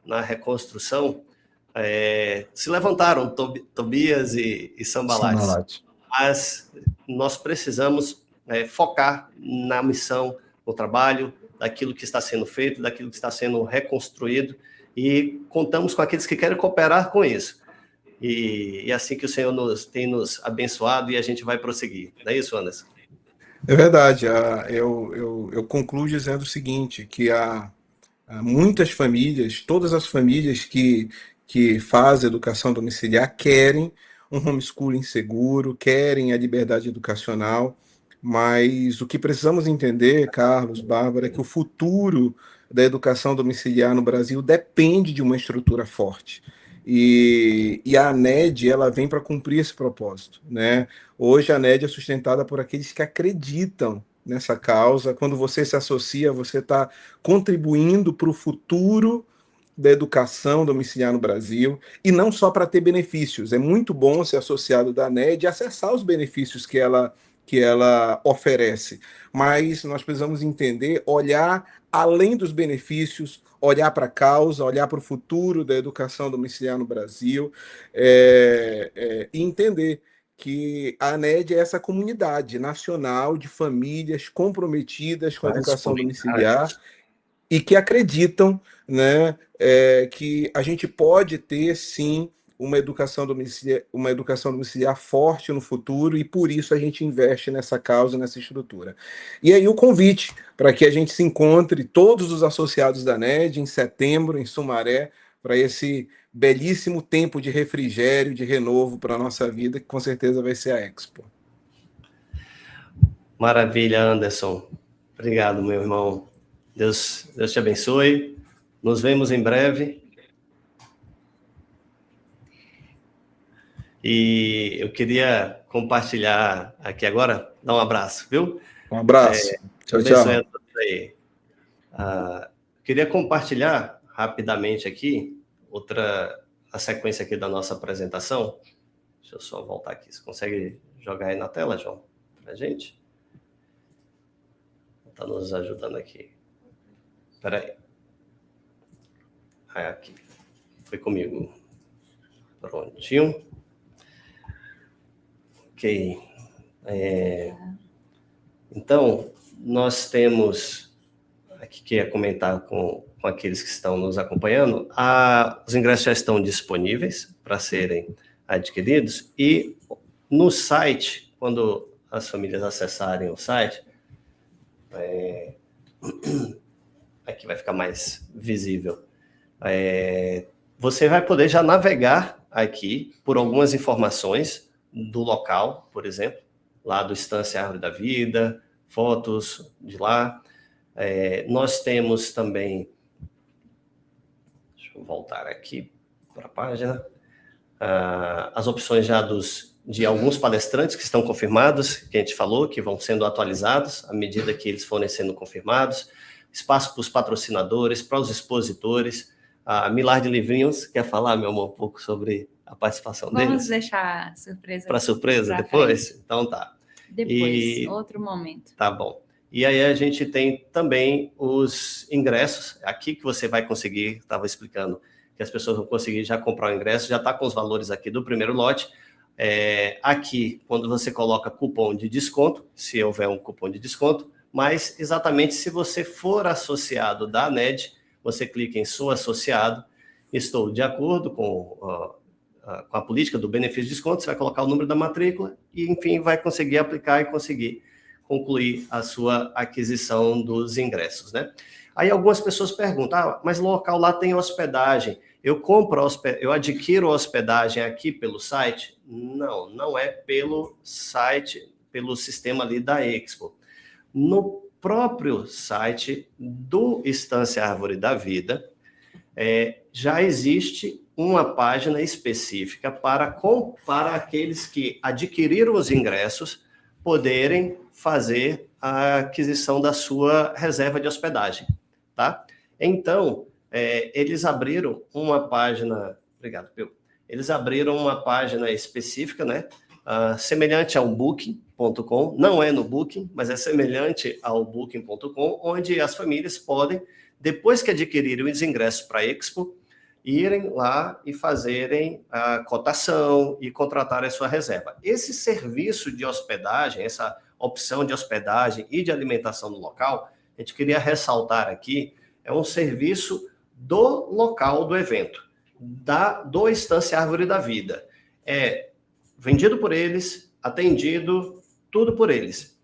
na reconstrução, se levantaram Tobias e Sanbalate. Mas nós precisamos focar na missão, no trabalho, daquilo que está sendo feito, daquilo que está sendo reconstruído, e contamos com aqueles que querem cooperar com isso. E assim que o Senhor tem nos abençoado e a gente vai prosseguir. Não é isso, Anderson? É verdade. Eu concluo dizendo o seguinte, que há muitas famílias, todas as famílias que fazem educação domiciliar querem um homeschooling seguro, querem a liberdade educacional, mas o que precisamos entender, Carlos, Bárbara, é que o futuro da educação domiciliar no Brasil depende de uma estrutura forte. E a ANED, ela vem para cumprir esse propósito, né? Hoje a ANED é sustentada por aqueles que acreditam nessa causa. Quando você se associa, você está contribuindo para o futuro da educação domiciliar no Brasil, e não só para ter benefícios. É muito bom ser associado da ANED e acessar os benefícios que ela oferece, mas nós precisamos entender, olhar além dos benefícios, olhar para a causa, olhar para o futuro da educação domiciliar no Brasil, e entender que a ANED é essa comunidade nacional de famílias comprometidas com a educação domiciliar e que acreditam, né, que a gente pode ter, sim, uma educação domiciliar forte no futuro, e por isso a gente investe nessa causa, nessa estrutura. E aí o convite para que a gente se encontre, todos os associados da ANED, em setembro, em Sumaré, para esse belíssimo tempo de refrigério, de renovo para a nossa vida, que com certeza vai ser a Expo. Maravilha, Anderson. Obrigado, meu irmão. Deus te abençoe. Nos vemos em breve. E eu queria compartilhar aqui agora, dar um abraço, viu? Um abraço. Tchau, tchau. Queria compartilhar rapidamente aqui outra a sequência aqui da nossa apresentação. Deixa eu só voltar aqui. Você consegue jogar aí na tela, João, para a gente? Está nos ajudando aqui. Espera aí. Aqui. Foi comigo. Prontinho. Ok. Então, nós temos aqui que é comentar com aqueles que estão nos acompanhando. Os ingressos já estão disponíveis para serem adquiridos e no site, quando as famílias acessarem o site, aqui vai ficar mais visível. Você vai poder já navegar aqui por algumas informações do local, por exemplo, lá do Estância Árvore da Vida, fotos de lá. Nós temos também, deixa eu voltar aqui para a página, as opções já de alguns palestrantes que estão confirmados, que a gente falou, que vão sendo atualizados à medida que eles forem sendo confirmados, espaço para os patrocinadores, para os expositores. A Milar de Livrinhos quer falar, meu amor, um pouco sobre a participação deles? Vamos deixar a surpresa. Para surpresa depois? Frente. Então tá. Depois, outro momento. Tá bom. E aí a gente tem também os ingressos, aqui que você vai conseguir, estava explicando, que as pessoas vão conseguir já comprar o ingresso, já está com os valores aqui do primeiro lote. Aqui, quando você coloca cupom de desconto, se houver um cupom de desconto, mas exatamente se você for associado da NED, você clica em Sou Associado, estou de acordo com a política do benefício de desconto, você vai colocar o número da matrícula e, enfim, vai conseguir aplicar e conseguir concluir a sua aquisição dos ingressos, né? Aí algumas pessoas perguntam, mas o local lá tem hospedagem, eu adquiro hospedagem aqui pelo site? Não, não é pelo site, pelo sistema ali da Expo. No próprio site do Estância Árvore da Vida, já existe uma página específica para aqueles que adquiriram os ingressos poderem fazer a aquisição da sua reserva de hospedagem, tá? Então, eles abriram uma página, obrigado, Pedro. Eles abriram uma página específica, né? Semelhante ao Booking.com, não é no Booking, mas é semelhante ao Booking.com, onde as famílias podem, depois que adquirirem os ingressos para a Expo, irem lá e fazerem a cotação e contratar a sua reserva. Esse serviço de hospedagem, essa opção de hospedagem e de alimentação no local, a gente queria ressaltar aqui, é um serviço do local do evento, do Estância Árvore da Vida. É vendido por eles, atendido, tudo por eles.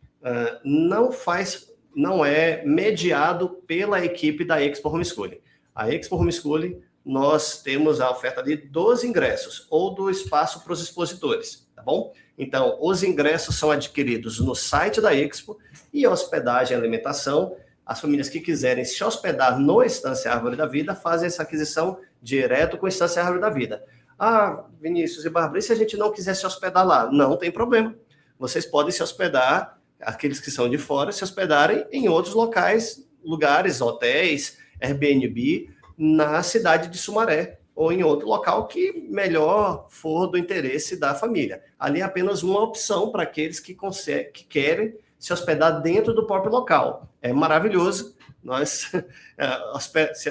Não é mediado pela equipe da Expo Homeschooling. A Expo Homeschooling, nós temos a oferta de 12 ingressos, ou do espaço para os expositores, tá bom? Então, os ingressos são adquiridos no site da Expo e a hospedagem e alimentação, as famílias que quiserem se hospedar no Estância Árvore da Vida fazem essa aquisição direto com a Estância Árvore da Vida. Vinícius e Bárbara, e se a gente não quiser se hospedar lá? Não tem problema. Vocês podem se hospedar, aqueles que são de fora, se hospedarem em outros lugares, hotéis, Airbnb, na cidade de Sumaré, ou em outro local que melhor for do interesse da família. Ali é apenas uma opção para aqueles que querem se hospedar dentro do próprio local. É maravilhoso,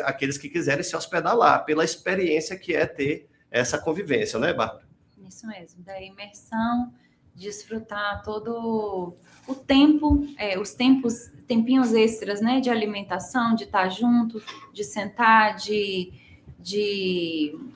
aqueles que quiserem se hospedar lá, pela experiência que é ter essa convivência, né, Bárbara? Isso mesmo, da imersão, desfrutar todo o tempo, tempinhos extras, né, de alimentação, de estar junto, de sentar, de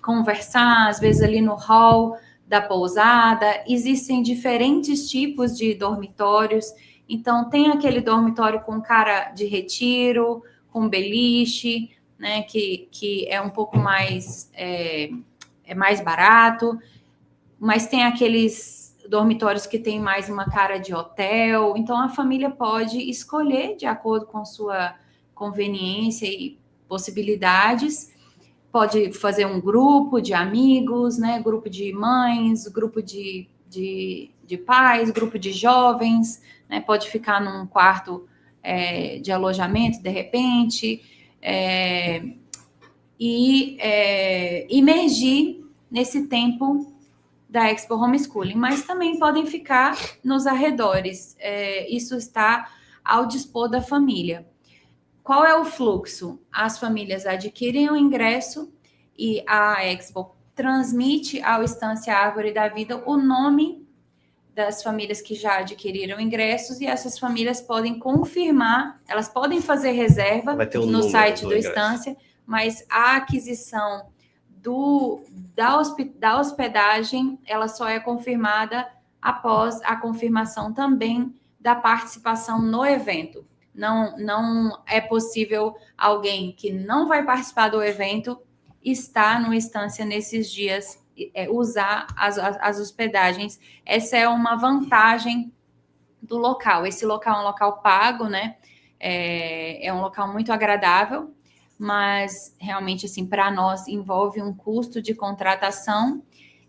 conversar, às vezes ali no hall da pousada. Existem diferentes tipos de dormitórios, então tem aquele dormitório com cara de retiro, com beliche, né, que é um pouco mais, mais barato, mas tem aqueles dormitórios que tem mais uma cara de hotel, então a família pode escolher de acordo com sua conveniência e possibilidades, pode fazer um grupo de amigos, né, grupo de mães, grupo de pais, grupo de jovens, né, pode ficar num quarto de alojamento, de repente, e imergir nesse tempo da Expo Homeschooling, mas também podem ficar nos arredores. Isso está ao dispor da família. Qual é o fluxo? As famílias adquirem o ingresso e a Expo transmite ao Estância Árvore da Vida o nome das famílias que já adquiriram ingressos, e essas famílias podem confirmar, elas podem fazer reserva no site do Estância, mas a aquisição da hospedagem, ela só é confirmada após a confirmação também da participação no evento. Não é possível alguém que não vai participar do evento estar no Estância nesses dias, usar as hospedagens. Essa é uma vantagem do local. Esse local é um local pago, né? É um local muito agradável, mas realmente, assim, para nós envolve um custo de contratação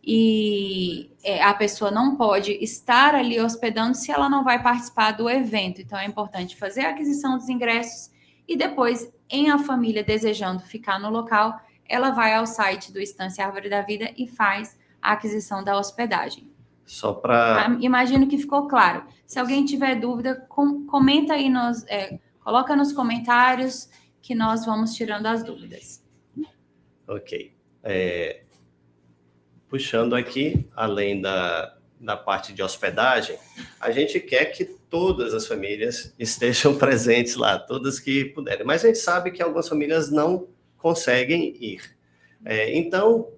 e a pessoa não pode estar ali hospedando se ela não vai participar do evento. Então, é importante fazer a aquisição dos ingressos e depois, em a família desejando ficar no local, ela vai ao site do Estância Árvore da Vida e faz a aquisição da hospedagem. Só para... Imagino que ficou claro. Se alguém tiver dúvida, comenta aí, coloca nos comentários que nós vamos tirando as dúvidas. Ok. Puxando aqui, além da parte de hospedagem, a gente quer que todas as famílias estejam presentes lá, todas que puderem. Mas a gente sabe que algumas famílias não conseguem ir. Então,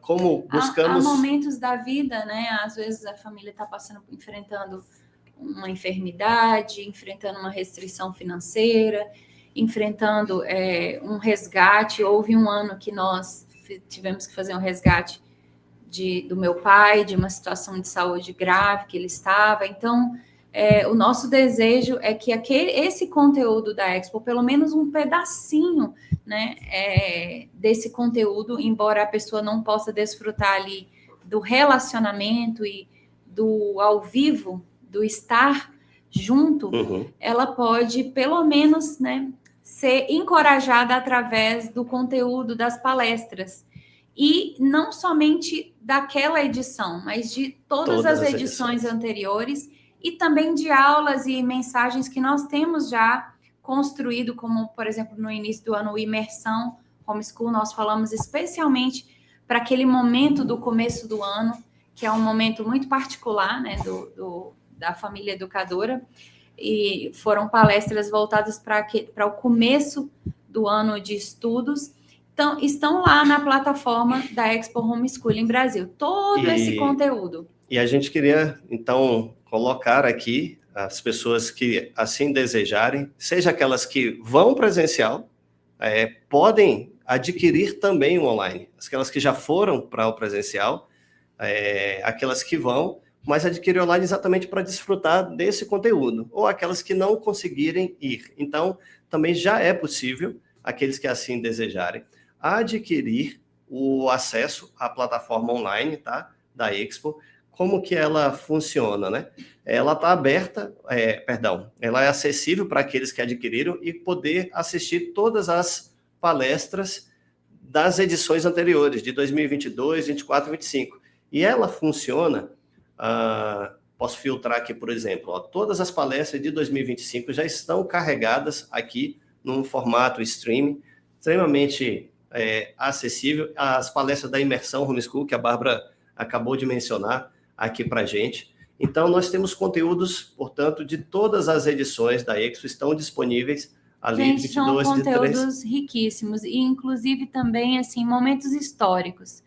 como buscamos... Há momentos da vida, né? Às vezes a família está enfrentando uma enfermidade, enfrentando uma restrição financeira, enfrentando um resgate. Houve um ano que nós tivemos que fazer um resgate do meu pai, de uma situação de saúde grave que ele estava. Então, o nosso desejo é que esse conteúdo da Expo, pelo menos um pedacinho, né, desse conteúdo, embora a pessoa não possa desfrutar ali do relacionamento e do ao vivo, do estar junto, ela pode, pelo menos, né, ser encorajada através do conteúdo das palestras. E não somente daquela edição, mas de todas as edições anteriores, e também de aulas e mensagens que nós temos já construído, como, por exemplo, no início do ano, o Imersão Homeschool, nós falamos especialmente para aquele momento do começo do ano, que é um momento muito particular, né, da família educadora, e foram palestras voltadas para o começo do ano de estudos. Então, estão lá na plataforma da Expo Homeschooling Brasil, todo esse conteúdo. E a gente queria, então, colocar aqui as pessoas que assim desejarem, seja aquelas que vão presencial, podem adquirir também o online. Aquelas que já foram para o presencial, aquelas que vão, mas adquirir online exatamente para desfrutar desse conteúdo, ou aquelas que não conseguirem ir. Então, também já é possível, aqueles que assim desejarem, adquirir o acesso à plataforma online, tá, da Expo. Como que ela funciona, né? Ela está aberta, ela é acessível para aqueles que adquiriram e poder assistir todas as palestras das edições anteriores, de 2022, 24 e 25. E ela funciona, posso filtrar aqui, por exemplo, todas as palestras de 2025 já estão carregadas aqui num formato streaming, extremamente acessível. As palestras da Imersão Homeschool, que a Bárbara acabou de mencionar aqui para a gente. Então, nós temos conteúdos, portanto, de todas as edições da Expo, estão disponíveis ali. Gente, 22, são conteúdos riquíssimos, e inclusive também, assim, momentos históricos,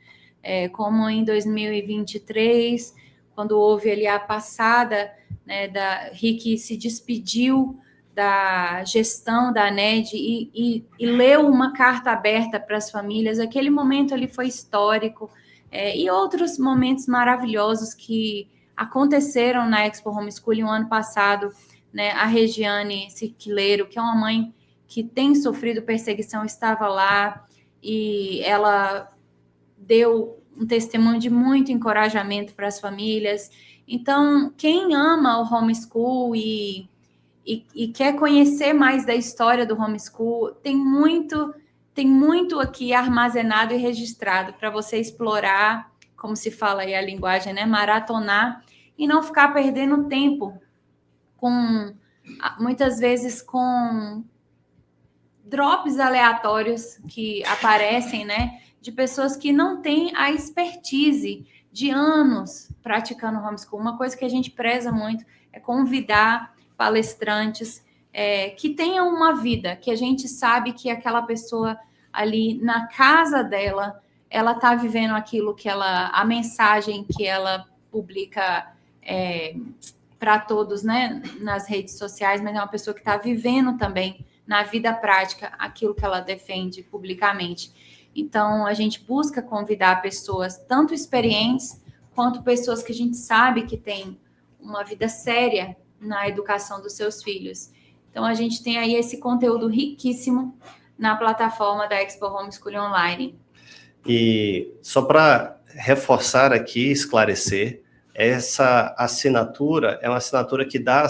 como em 2023, quando houve ali a passada, né, da Rick se despediu da gestão da ANED e leu uma carta aberta para as famílias. Aquele momento ali foi histórico, e outros momentos maravilhosos que aconteceram na Expo Homeschooling o ano passado, né? A Regiane Cirquileiro, que é uma mãe que tem sofrido perseguição, estava lá e ela deu um testemunho de muito encorajamento para as famílias. Então, quem ama o homeschool e quer conhecer mais da história do homeschool, tem tem muito aqui armazenado e registrado para você explorar, como se fala aí a linguagem, né? Maratonar e não ficar perdendo tempo muitas vezes com drops aleatórios que aparecem, né? De pessoas que não têm a expertise de anos praticando homeschool. Uma coisa que a gente preza muito é convidar palestrantes que tenham uma vida, que a gente sabe que aquela pessoa ali na casa dela, ela está vivendo aquilo que a mensagem que ela publica para todos, né, nas redes sociais, mas é uma pessoa que está vivendo também na vida prática aquilo que ela defende publicamente. Então, a gente busca convidar pessoas tanto experientes quanto pessoas que a gente sabe que têm uma vida séria na educação dos seus filhos. Então, a gente tem aí esse conteúdo riquíssimo na plataforma da Expo Homeschooling Online. E só para reforçar aqui, esclarecer, essa assinatura é uma assinatura que dá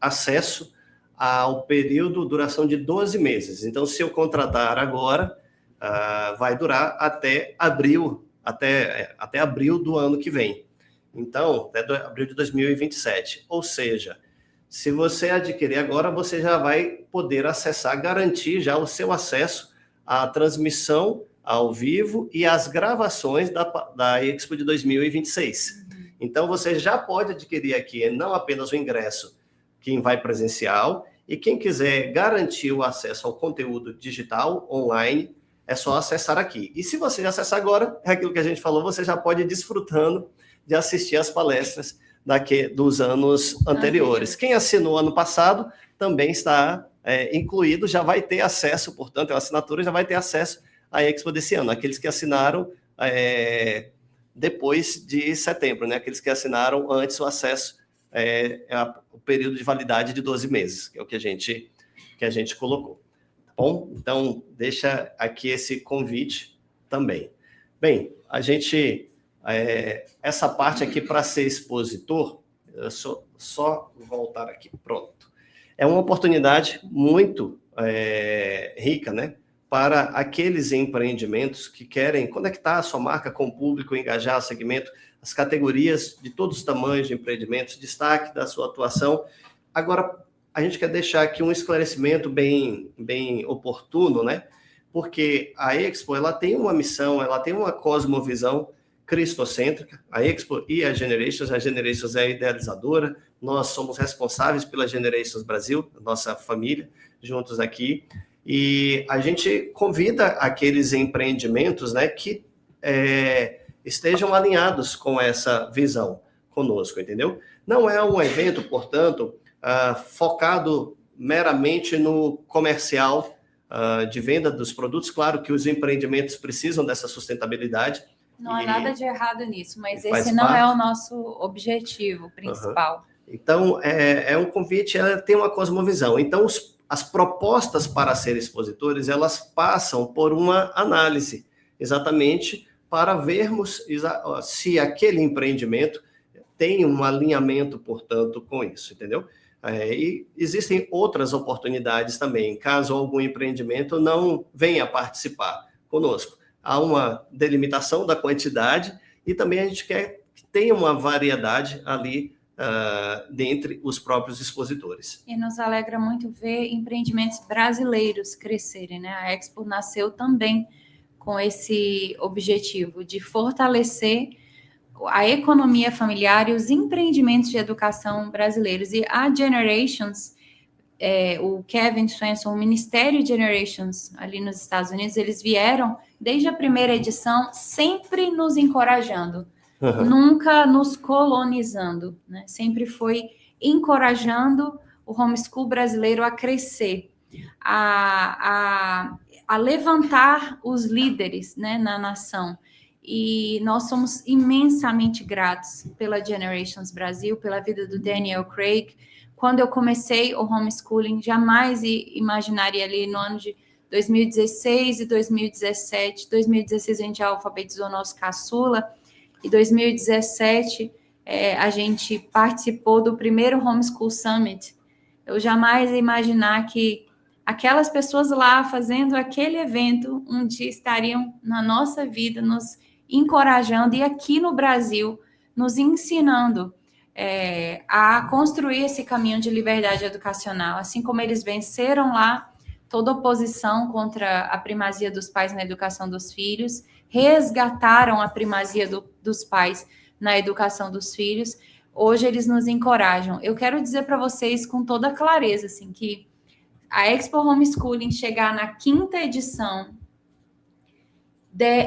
acesso ao período, duração de 12 meses. Então, se eu contratar agora, vai durar até abril do ano que vem. Então, até abril de 2027. Ou seja, se você adquirir agora, você já vai poder acessar, garantir já o seu acesso à transmissão ao vivo e às gravações da Expo de 2026. Então, você já pode adquirir aqui não apenas o ingresso, quem vai presencial, e quem quiser garantir o acesso ao conteúdo digital, online, é só acessar aqui. E se você acessar agora, é aquilo que a gente falou, você já pode ir desfrutando de assistir às palestras dos anos anteriores. Quem assinou ano passado também está incluído, já vai ter acesso, portanto, a assinatura já vai ter acesso à Expo desse ano. Aqueles que assinaram depois de setembro, né? Aqueles que assinaram antes o acesso o período de validade de 12 meses, que é o que a gente colocou. Tá bom? Então, deixa aqui esse convite também. Bem, a gente... essa parte aqui para ser expositor, só voltar aqui, pronto. É uma oportunidade muito rica, né? Para aqueles empreendimentos que querem conectar a sua marca com o público, engajar o segmento, as categorias de todos os tamanhos de empreendimentos, destaque da sua atuação. Agora, a gente quer deixar aqui um esclarecimento bem oportuno, né? Porque a Expo, ela tem uma missão, ela tem uma cosmovisão cristocêntrica. A Expo e a Generations é a idealizadora, nós somos responsáveis pela Generations Brasil, nossa família, juntos aqui, e a gente convida aqueles empreendimentos, né, que estejam alinhados com essa visão conosco, entendeu? Não é um evento, portanto, focado meramente no comercial de venda dos produtos. Claro que os empreendimentos precisam dessa sustentabilidade. Não há nada de errado nisso, mas esse não é o nosso objetivo principal. Então, é um convite, ela tem uma cosmovisão. Então, as propostas para ser expositores, elas passam por uma análise, exatamente para vermos se aquele empreendimento tem um alinhamento, portanto, com isso, entendeu? E existem outras oportunidades também, caso algum empreendimento não venha participar conosco. Há uma delimitação da quantidade e também a gente quer que tenha uma variedade ali dentre os próprios expositores. E nos alegra muito ver empreendimentos brasileiros crescerem, né? A Expo nasceu também com esse objetivo de fortalecer a economia familiar e os empreendimentos de educação brasileiros. E a Generations, o Kevin Swenson, o Ministério Generations ali nos Estados Unidos, eles vieram desde a primeira edição sempre nos encorajando, nunca nos colonizando, né? Sempre foi encorajando o homeschool brasileiro a crescer, a levantar os líderes, né, na nação. E nós somos imensamente gratos pela Generations Brasil, pela vida do Daniel Craig. Quando eu comecei o homeschooling, jamais imaginaria ali no ano de 2016 e 2017. 2016 a gente já alfabetizou nosso caçula, e 2017 a gente participou do primeiro Homeschool Summit. Eu jamais ia imaginar que aquelas pessoas lá fazendo aquele evento um dia estariam na nossa vida, nos encorajando, e aqui no Brasil, nos ensinando a construir esse caminho de liberdade educacional, assim como eles venceram lá toda oposição contra a primazia dos pais na educação dos filhos, resgataram a primazia dos pais na educação dos filhos. Hoje eles nos encorajam. Eu quero dizer para vocês com toda clareza, assim, que a Expo Homeschooling chegar na 5ª edição,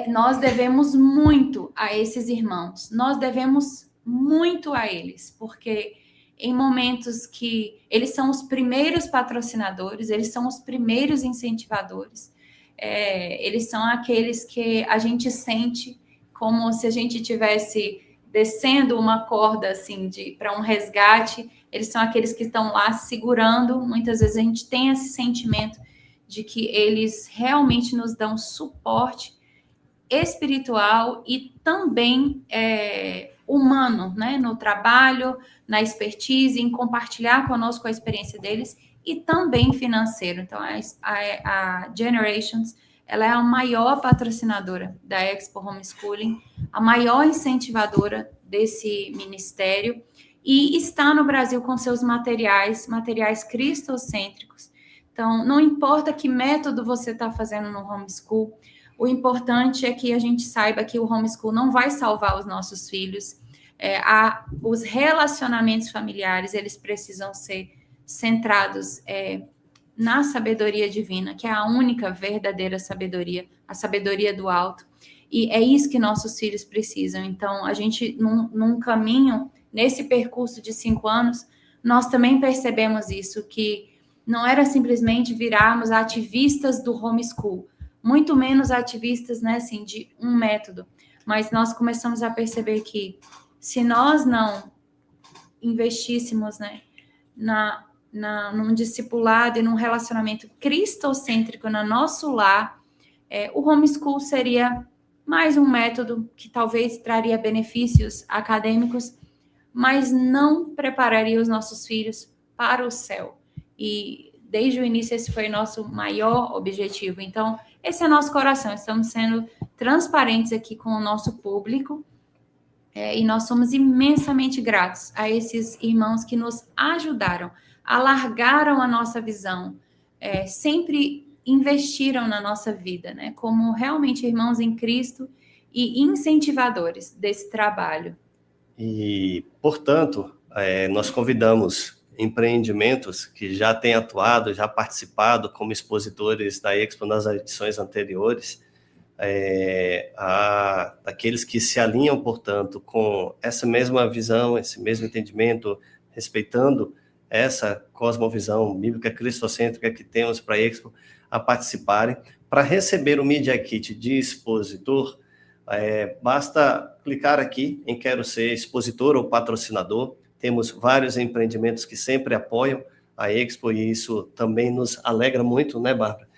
nós devemos muito a esses irmãos. Nós devemos muito a eles, porque em momentos que eles são os primeiros patrocinadores, eles são os primeiros incentivadores, eles são aqueles que a gente sente como se a gente tivesse descendo uma corda assim para um resgate. Eles são aqueles que estão lá segurando. Muitas vezes a gente tem esse sentimento de que eles realmente nos dão suporte espiritual e também humano, né? No trabalho, na expertise, em compartilhar conosco a experiência deles, e também financeiro. Então, a Generations, ela é a maior patrocinadora da Expo Homeschooling, a maior incentivadora desse ministério, e está no Brasil com seus materiais cristocêntricos. Então, não importa que método você está fazendo no homeschool, o importante é que a gente saiba que o homeschool não vai salvar os nossos filhos. Os relacionamentos familiares, eles precisam ser centrados na sabedoria divina, que é a única verdadeira sabedoria, a sabedoria do alto. E é isso que nossos filhos precisam. Então, a gente, num caminho, nesse percurso de 5 anos, nós também percebemos isso, que não era simplesmente virarmos ativistas do homeschool, muito menos ativistas, né, assim, de um método, mas nós começamos a perceber que se nós não investíssemos, né, num discipulado e num relacionamento cristocêntrico no nosso lar, o homeschool seria mais um método que talvez traria benefícios acadêmicos, mas não prepararia os nossos filhos para o céu. E desde o início esse foi nosso maior objetivo. Então, esse é nosso coração. Estamos sendo transparentes aqui com o nosso público, e nós somos imensamente gratos a esses irmãos que nos ajudaram, alargaram a nossa visão, sempre investiram na nossa vida, né, como realmente irmãos em Cristo e incentivadores desse trabalho. E, portanto, nós convidamos empreendimentos que já têm atuado, já participado como expositores da Expo nas edições anteriores, daqueles que se alinham, portanto, com essa mesma visão, esse mesmo entendimento, respeitando essa cosmovisão bíblica cristocêntrica que temos para a Expo, a participarem. Para receber o Media Kit de expositor, basta clicar aqui em Quero Ser Expositor ou Patrocinador. Temos vários empreendimentos que sempre apoiam a Expo e isso também nos alegra muito, né, Bárbara?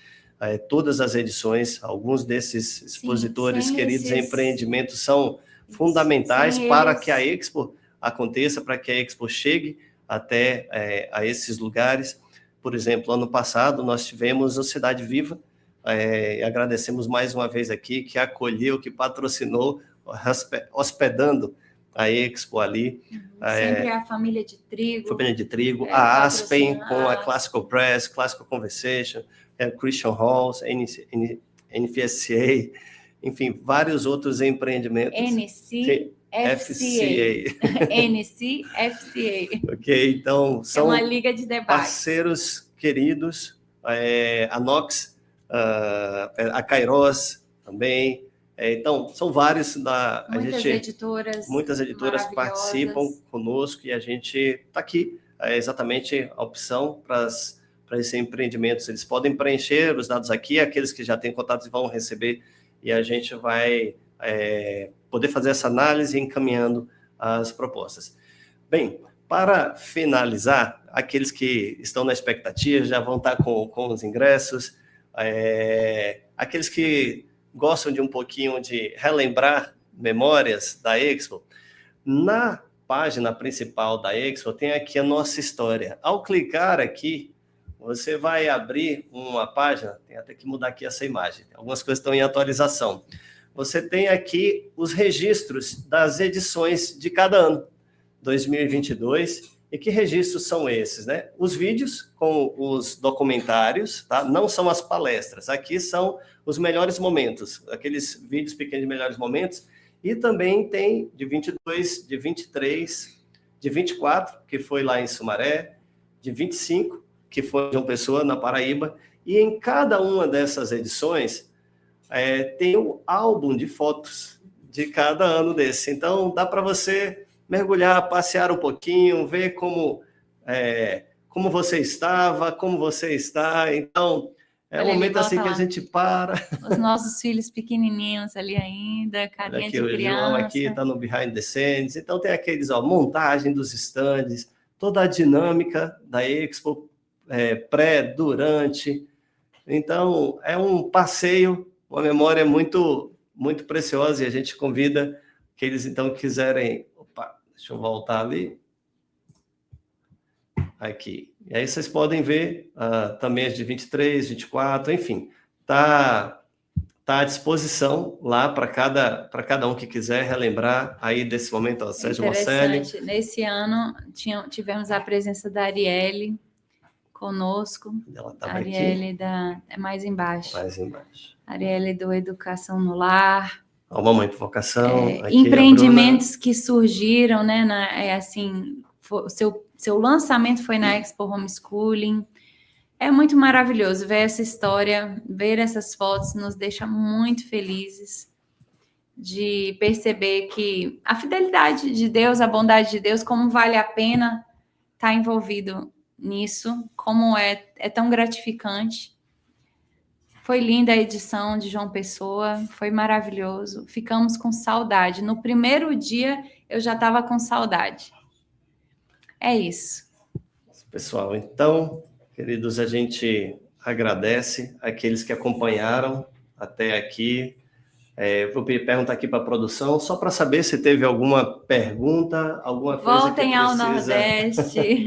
Todas as edições, alguns desses expositores queridos, empreendimentos são fundamentais para que a Expo aconteça, para que a Expo chegue até a esses lugares. Por exemplo, ano passado nós tivemos a Cidade Viva, agradecemos mais uma vez aqui, que acolheu, que patrocinou, hospedando a Expo ali. Sempre a Família de Trigo. Família de Trigo, a Aspen com a Classical Press, Classical Conversation, Christian Halls, NFSA, enfim, vários outros empreendimentos. NCFCA. Ok, então são uma liga de debate. Parceiros queridos, a Nox, a Kairos também. Então, são vários muitas editoras participam conosco e a gente está aqui. Exatamente a opção para esses empreendimentos. Eles podem preencher os dados aqui, aqueles que já têm contatos vão receber, e a gente vai poder fazer essa análise encaminhando as propostas. Bem, para finalizar, aqueles que estão na expectativa já vão estar com os ingressos, aqueles que gostam de um pouquinho de relembrar memórias da Expo, na página principal da Expo tem aqui a nossa história. Ao clicar aqui, você vai abrir uma página, tem até que mudar aqui essa imagem, algumas coisas estão em atualização. Você tem aqui os registros das edições de cada ano, 2022, e que registros são esses, né? Os vídeos com os documentários, tá? Não são as palestras, aqui são os melhores momentos, aqueles vídeos pequenos de melhores momentos, e também tem de 22, de 23, de 24, que foi lá em Sumaré, de 25, que foi em João Pessoa, na Paraíba, e em cada uma dessas edições tem um álbum de fotos de cada ano desse. Então, dá para você mergulhar, passear um pouquinho, ver como você estava, como você está. Então, é um momento assim que a gente para. Os nossos filhos pequenininhos ali ainda, carinha aqui, de criança. O João aqui está no Behind the Scenes. Então, tem aqueles, montagem dos estandes, toda a dinâmica da Expo, pré, durante. Então, é um passeio, uma memória muito, muito preciosa, e a gente convida aqueles, então, que quiserem... Opa, deixa eu voltar ali. Aqui. E aí vocês podem ver também as de 23, 24, enfim. Tá à disposição lá para cada um que quiser relembrar aí desse momento. Ó, Sérgio Mosselli. Nesse ano, tivemos a presença da Arielle conosco. Ela estava aqui. Arielle é mais embaixo. Mais embaixo. Arielle do Educação no Lar. A Mamãe por Vocação. Aqui, empreendimentos que surgiram, né? O seu lançamento foi na Expo Homeschooling. É muito maravilhoso ver essa história, ver essas fotos, nos deixa muito felizes de perceber que a fidelidade de Deus, a bondade de Deus, como vale a pena estar envolvido nisso, como é tão gratificante. Foi linda a edição de João Pessoa, foi maravilhoso. Ficamos com saudade. No primeiro dia, eu já estava com saudade. É isso. Pessoal, então, queridos, a gente agradece aqueles que acompanharam até aqui. Vou perguntar aqui para a produção, só para saber se teve alguma pergunta, alguma coisa Voltem que ao precisa... Nordeste.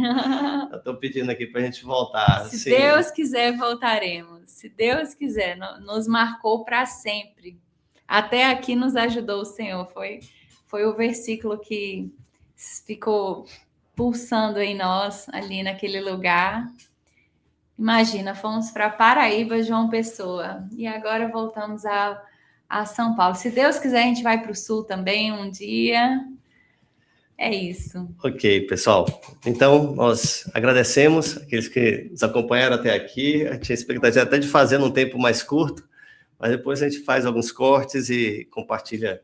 Eu estou pedindo aqui para a gente voltar. Se Deus quiser, voltaremos. Se Deus quiser, nos marcou para sempre. Até aqui nos ajudou o Senhor. Foi o versículo que ficou pulsando em nós, ali naquele lugar. Imagina, fomos para Paraíba, João Pessoa, e agora voltamos a São Paulo. Se Deus quiser, a gente vai para o Sul também um dia. É isso. Ok, pessoal. Então, nós agradecemos aqueles que nos acompanharam até aqui. A gente tinha expectativa até de fazer num tempo mais curto, mas depois a gente faz alguns cortes e compartilha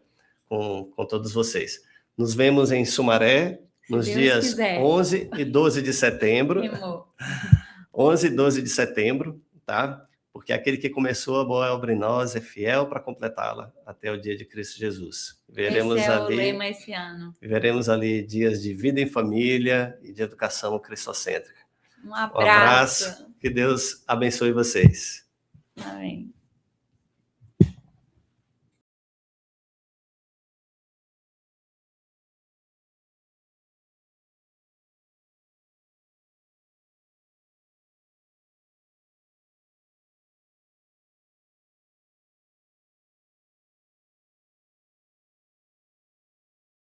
com todos vocês. Nos vemos em Sumaré, nos dias 11 e 12 de setembro. 11 e 12 de setembro, tá? Porque aquele que começou a boa obra em nós é fiel para completá-la até o dia de Cristo Jesus. Esse é o lema esse ano. Viveremos ali dias de vida em família e de educação cristocêntrica. Um abraço. Que Deus abençoe vocês. Amém.